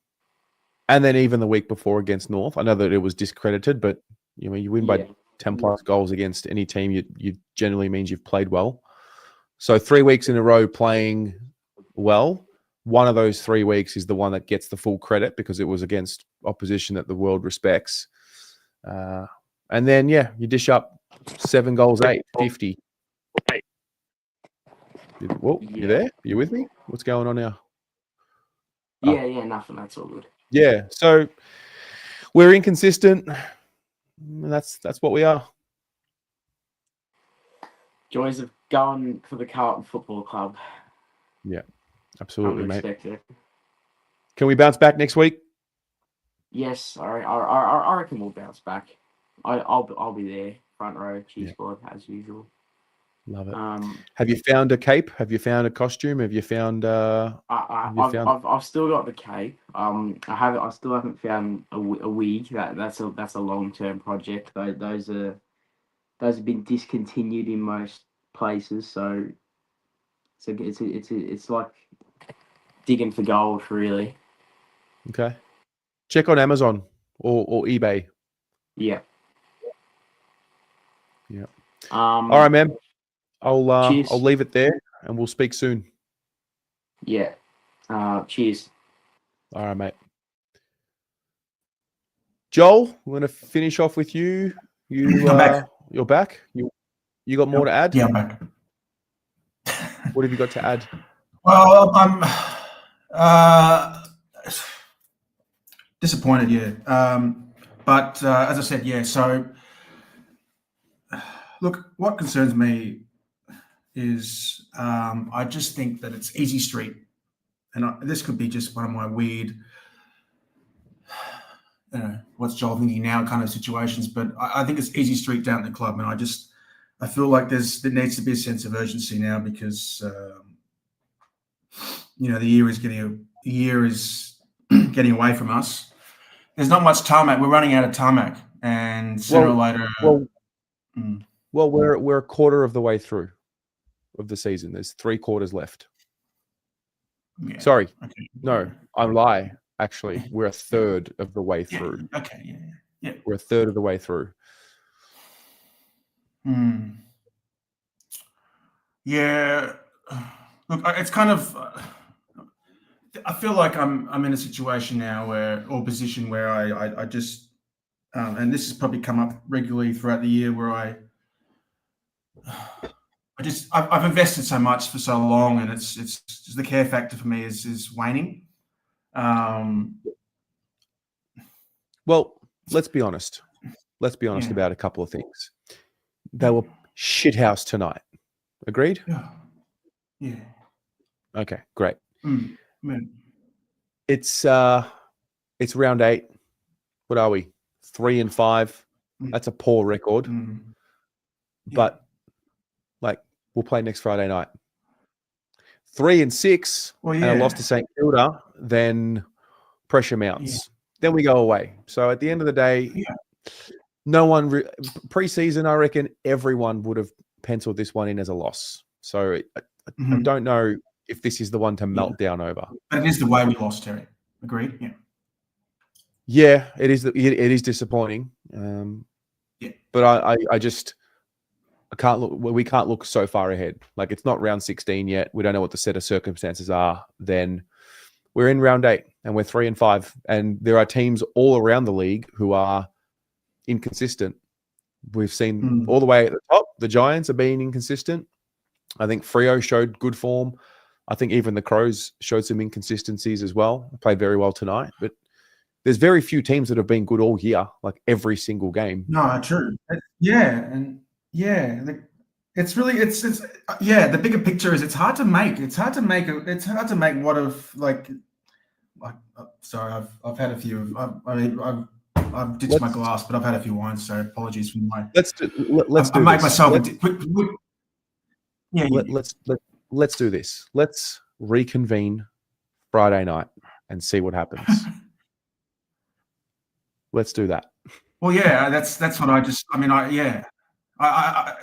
and then even the week before against North. I know that it was discredited, but you win by 10 plus goals against any team, you generally means you've played well. So 3 weeks in a row playing well, one of those 3 weeks is the one that gets the full credit because it was against opposition that the world respects. And then, yeah, you dish up 7 goals, 8, 50. Whoa, you there? Are you with me? What's going on now? Yeah, nothing. That's all good. Yeah, so we're inconsistent. That's what we are. Joys of going for the Carlton Football Club. Yeah, absolutely, mate. Unexpected. Can we bounce back next week? Yes, I reckon we'll bounce back. I'll be there, front row, cheer squad as usual. Love it. Have you found a cape? Have you found a costume? Have you found? I've still got the cape. I still haven't found a wig. That's a long-term project. Those have been discontinued in most places. So it's like digging for gold, really. Okay. Check on Amazon or eBay. Yeah. Yeah. All right, man. I'll leave it there, and we'll speak soon. Yeah. Cheers. All right, mate. Joel, we're going to finish off with you. I'm back. You're back. You got more to add? Yeah, I'm back. What have you got to add? Well, I'm disappointed, yeah. But as I said, yeah. So, look, what concerns me is I just think that it's easy street, and this could be just one of my weird, what's Joel thinking now kind of situations. But I think it's easy street down at the club, and I feel like there needs to be a sense of urgency now because the year is getting away from us. There's not much tarmac. We're running out of tarmac, and sooner or later. Well, we're a quarter of the way through of the season. There's 3 quarters left. Yeah. Sorry, okay. No, I lie. Actually, we're a third of the way through. Yeah. Okay. Yeah. We're a third of the way through. Yeah. Look, it's kind of. I feel like I'm in a situation now or position where I just, and this has probably come up regularly throughout the year, where I've invested so much for so long, and it's just the care factor for me is waning. Well, let's be honest. Let's be honest about a couple of things. They were shithouse tonight. Agreed? Yeah. Okay, great. Man. It's round 8. What are we? 3 and 5. That's a poor record. But we'll play next Friday night. 3 and 6 and a loss to St Kilda, then pressure mounts. Then we go away. So at the end of the day, no one pre-season, I reckon everyone would have penciled this one in as a loss. So I don't know if this is the one to melt down over. But it is the way we lost, Terry. Agreed? Yeah. Yeah, it is. It is disappointing. But I we can't look so far ahead. Like, it's not round 16 yet. We don't know what the set of circumstances are. Then we're in round 8 and we're 3 and 5. And there are teams all around the league who are inconsistent. We've seen all the way at the top, the Giants are being inconsistent. I think Freo showed good form. I think even the Crows showed some inconsistencies as well. Played very well tonight. But there's very few teams that have been good all year, like every single game. No, true. It's really the bigger picture is it's hard to make what of like sorry, I've had a few. I've ditched my glass, but I've had a few wines, so apologies for my. Let's do this. Let's reconvene Friday night and see what happens. Let's do that. Well, yeah, that's what I just. I mean,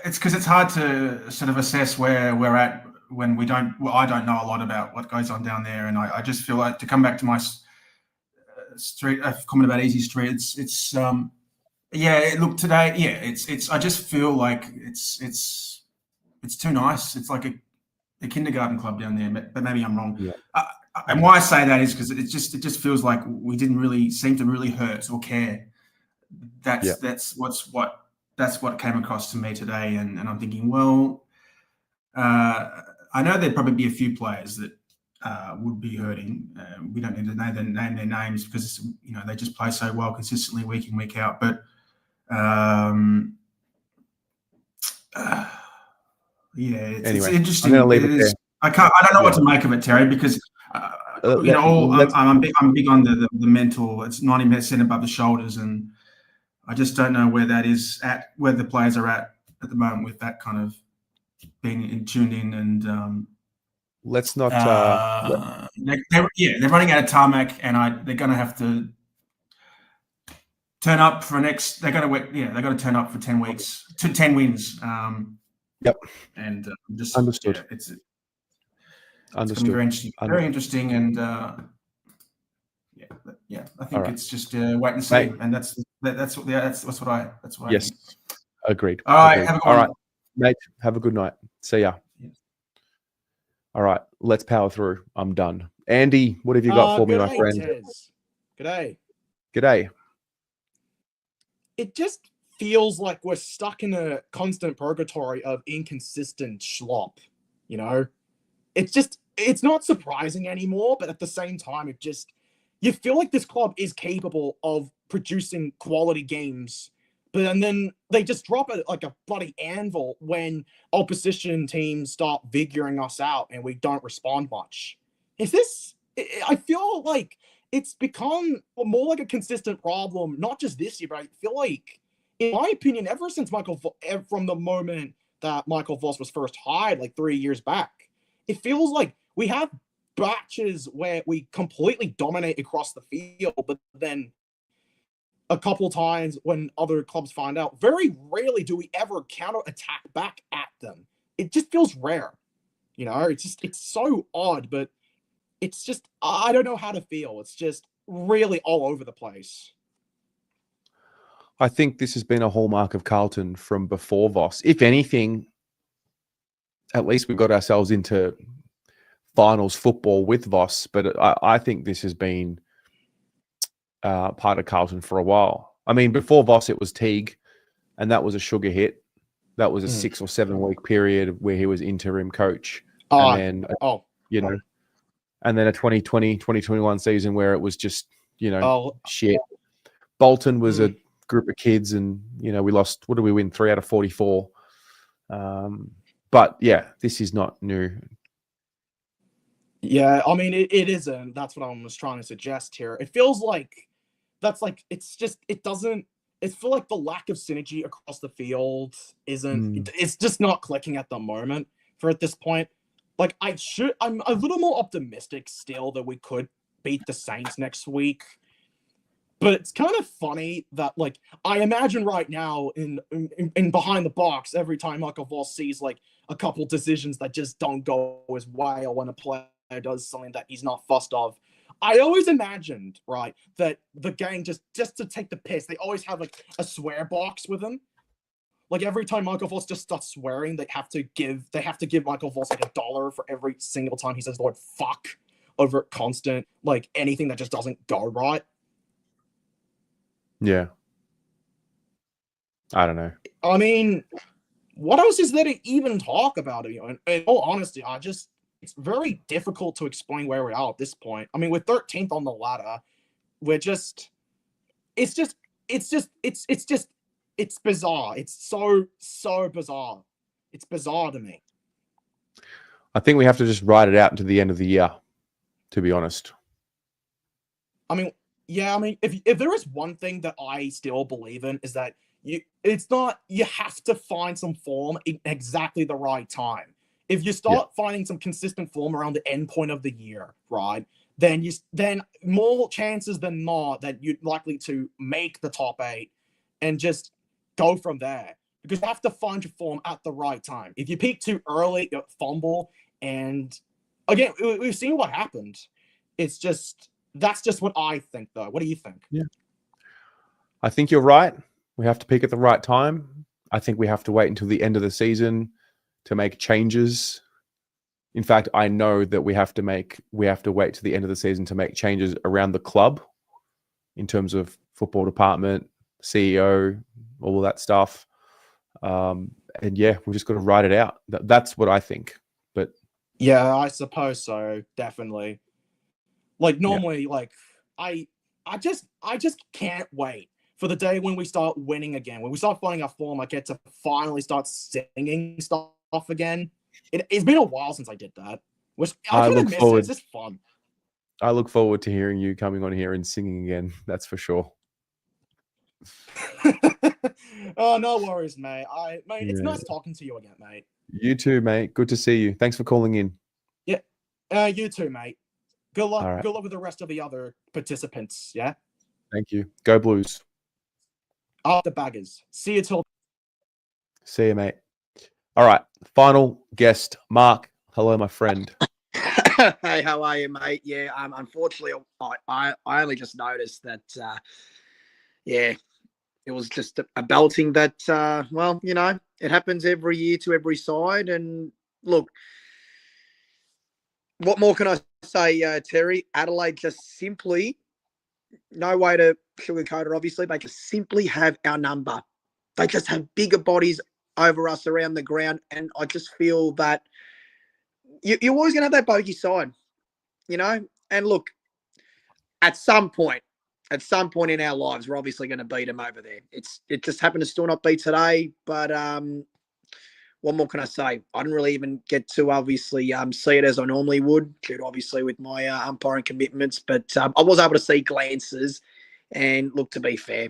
it's because it's hard to sort of assess where we're at when we don't. Well, I don't know a lot about what goes on down there, and I just feel like to come back to my street comment about Easy Street. Look today. Yeah, it's. I just feel like it's too nice. It's like a kindergarten club down there, but maybe I'm wrong. Yeah. And why I say that is because it just feels like we didn't really seem to really hurt or care. That's what came across to me today, and I'm thinking, well, I know there'd probably be a few players that would be hurting. We don't need to name their names because they just play so well consistently week in, week out. But it's interesting. I'm leave it there. I don't know what to make of it, Terry, because I'm big on the mental. It's 90% above the shoulders, and I just don't know where that is at, where the players are at the moment with that kind of being tuned in. And let's not. They're running out of tarmac, and they're going to have to turn up for next. They're going to turn up for 10 weeks to 10 wins. Yep. And just understood. Yeah, it's understood. Very interesting, and I think it's just wait and see, and that's what I yes, think. Agreed. All right, agreed. have a good all one. right, mate. Have a good night. See ya. Yeah. All right, let's power through. I'm done. Andy, what have you got for me, my friend? G'day. G'day. It just feels like we're stuck in a constant purgatory of inconsistent schlop. It's not surprising anymore, but at the same time, you feel like this club is capable of producing quality games, but then they just drop it like a bloody anvil when opposition teams start figuring us out and we don't respond much. I feel like it's become more like a consistent problem, not just this year, but I feel like, in my opinion, ever since from the moment that Michael Voss was first hired, like 3 years back, it feels like we have batches where we completely dominate across the field, but then a couple times when other clubs find out, very rarely do we ever counter-attack back at them. It just feels rare. It's so odd, but it's just, I don't know how to feel. It's just really all over the place. I think this has been a hallmark of Carlton from before Voss. If anything, at least we got ourselves into finals football with Voss, but I think this has been part of Carlton for a while. I mean, before Voss, it was Teague, and that was a sugar hit. That was a 6 or 7 week period where he was interim coach. And then a 2020, 2021 season where it was just, shit. Bolton was a group of kids, and, we lost, what did we win? 3 out of 44. But yeah, this is not new. Yeah, I mean, it isn't. That's what I was trying to suggest here. It feels like it feels like the lack of synergy across the field it's just not clicking at the moment at this point. Like, I'm a little more optimistic still that we could beat the Saints next week. But it's kind of funny that, like, I imagine right now in behind the box, every time Michael Voss sees like a couple decisions that just don't go his way, or when a player does something that he's not fussed of, I always imagined, right, that the gang just to take the piss, they always have like a swear box with them. Like every time Michael Voss just starts swearing, they have to give Michael Voss like $1 for every single time he says the word fuck over constant, like anything that just doesn't go right. Yeah. I don't know. I mean, what else is there to even talk about? In all honesty, it's very difficult to explain where we are at this point. I mean, we're 13th on the ladder. It's bizarre. It's so bizarre. It's bizarre to me. I think we have to just ride it out until the end of the year, to be honest. I mean, yeah, I mean, if there is one thing that I still believe in is that you have to find some form in exactly the right time. If you start finding some consistent form around the end point of the year, right, then more chances than not that you're likely to make the top 8 and just go from there. Because you have to find your form at the right time. If you peak too early, you fumble, and again, we've seen what happened. That's just what I think, though. What do you think? Yeah, I think you're right. We have to peak at the right time. I think we have to wait until the end of the season to make changes. In fact, I know that we have to wait to the end of the season to make changes around the club in terms of football department, CEO, all of that stuff. And yeah, we just got to ride it out. That's what I think. But yeah, I suppose so. Definitely. Like normally, like I just can't wait for the day when we start winning again. When we start finding our form, I get to finally start singing stuff again. It's been a while since I did that. Which I kind of miss it. It's just fun. I look forward to hearing you coming on here and singing again. That's for sure. Oh, no worries, mate. It's nice talking to you again, mate. You too, mate. Good to see you. Thanks for calling in. Yeah. You too, mate. Good luck. All right. Good luck with the rest of the other participants. Yeah. Thank you. Go Blues. Up the baggers. See you till. See you, mate. All right. Final guest, Mark. Hello, my friend. Hey, how are you, mate? Yeah, unfortunately, I only just noticed that, it was just a belting that, well, it happens every year to every side. And look, what more can I say, Terry? Adelaide just simply, no way to sugarcoat it, obviously, they just simply have our number. They just have bigger bodies over us around the ground. And I just feel that you're always going to have that bogey side, And look, at some point in our lives, we're obviously going to beat them over there. It just happened to still not be today. But what more can I say? I didn't really even get to obviously see it as I normally would, obviously with my umpiring commitments. But I was able to see glances, and look, to be fair,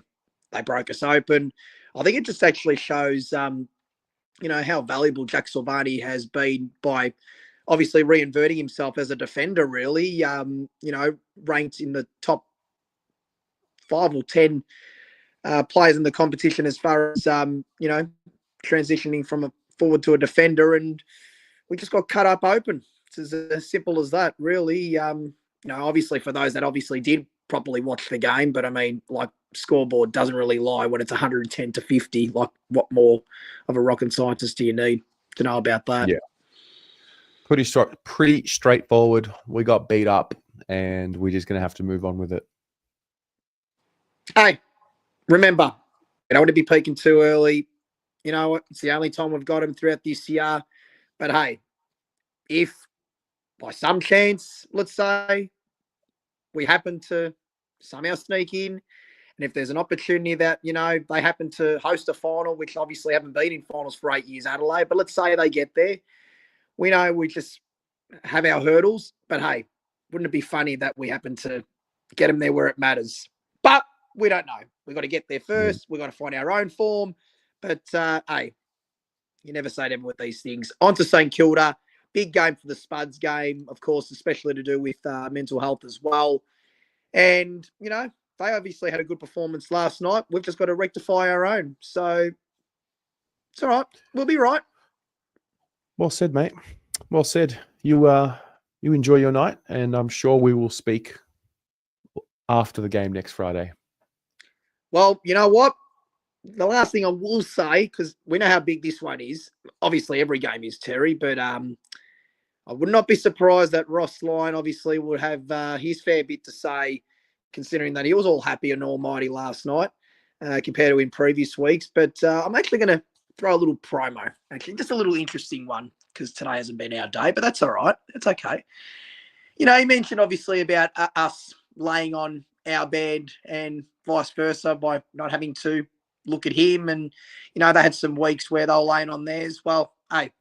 they broke us open. I think it just actually shows, how valuable Jack Silvani has been by obviously reinverting himself as a defender, really, ranked in the top 5 or 10 players in the competition as far as, transitioning from a forward to a defender. And we just got cut up open. It's as simple as that, really. Obviously for those that obviously did properly watch the game, but I mean, like, scoreboard doesn't really lie when it's 110-50. Like, what more of a rocket scientist do you need to know about that? Yeah. Pretty straightforward. We got beat up, and we're just going to have to move on with it. Hey, remember, you don't want to be peaking too early. You know what? It's the only time we've got them throughout this year. But hey, if by some chance, let's say, we happen to somehow sneak in, and if there's an opportunity that, they happen to host a final, which obviously haven't been in finals for 8 years, Adelaide, but let's say they get there, we know we just have our hurdles. But hey, wouldn't it be funny that we happen to get them there where it matters? But we don't know. We've got to get there first. We've got to find our own form. But hey, you never say never with these things. On to St Kilda. Big game for the Spuds game, of course, especially to do with mental health as well. And, they obviously had a good performance last night. We've just got to rectify our own. So it's all right. We'll be right. Well said, mate. Well said. You enjoy your night, and I'm sure we will speak after the game next Friday. Well, you know what? the last thing I will say, because we know how big this one is. Obviously, every game is, Terry, but I would not be surprised that Ross Lyon obviously would have his fair bit to say, considering that he was all happy and almighty last night compared to in previous weeks. But I'm actually going to throw a little promo, actually, just a little interesting one, because today hasn't been our day, but that's all right. It's okay. You know, he mentioned obviously about us laying on our bed and vice versa by not having to look at him. And, you know, they had some weeks where they were laying on theirs. Well, hey,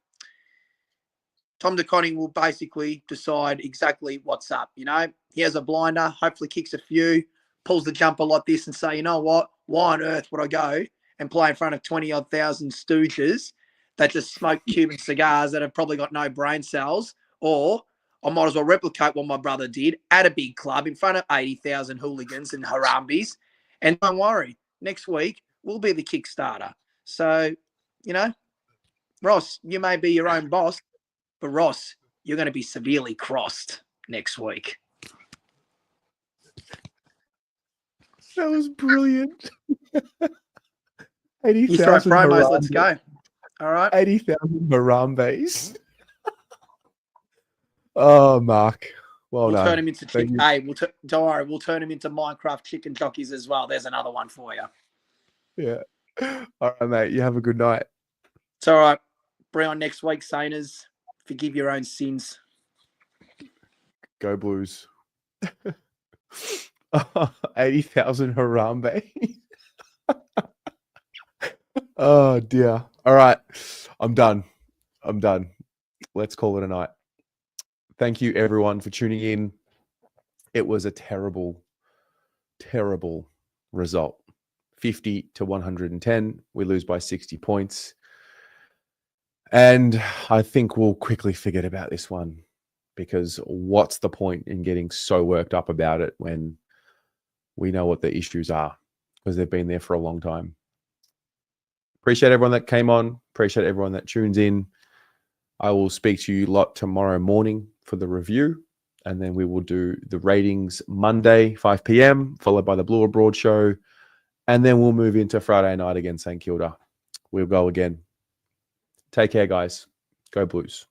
Tom DeConning will basically decide exactly what's up. You know, he has a blinder, hopefully kicks a few, pulls the jumper like this and say, you know what, why on earth would I go and play in front of 20-odd thousand stooges that just smoke Cuban cigars that have probably got no brain cells? Or I might as well replicate what my brother did at a big club in front of 80,000 hooligans and Harambis. And don't worry, next week we'll be the Kickstarter. So, you know, Ross, you may be your own boss, but Ross, you're going to be severely crossed next week. That was brilliant. You throw 80,000 promos, let's Harambe. go. All right. 80,000 Harambes. Oh, Mark. Well We'll done. turn him into Thank chicken. you. Hey, don't worry, we'll turn him into Minecraft chicken jockeys as well. There's another one for you. Yeah. All right, mate. You have a good night. It's all right. Bring on next week, Saners. Forgive your own sins. Go Blues. 80,000 Harambe. Oh, dear. All right. I'm done. Let's call it a night. Thank you, everyone, for tuning in. It was a terrible, terrible result. 50 to 110. We lose by 60 points. And I think we'll quickly forget about this one, because what's the point in getting so worked up about it when we know what the issues are, because they've been there for a long time. Appreciate everyone that came on. Appreciate everyone that tunes in. I will speak to you lot tomorrow morning for the review, and then we will do the ratings Monday, 5 p.m., followed by the Blue Abroad show, and then we'll move into Friday night against St Kilda. We'll go again. Take care, guys. Go Blues.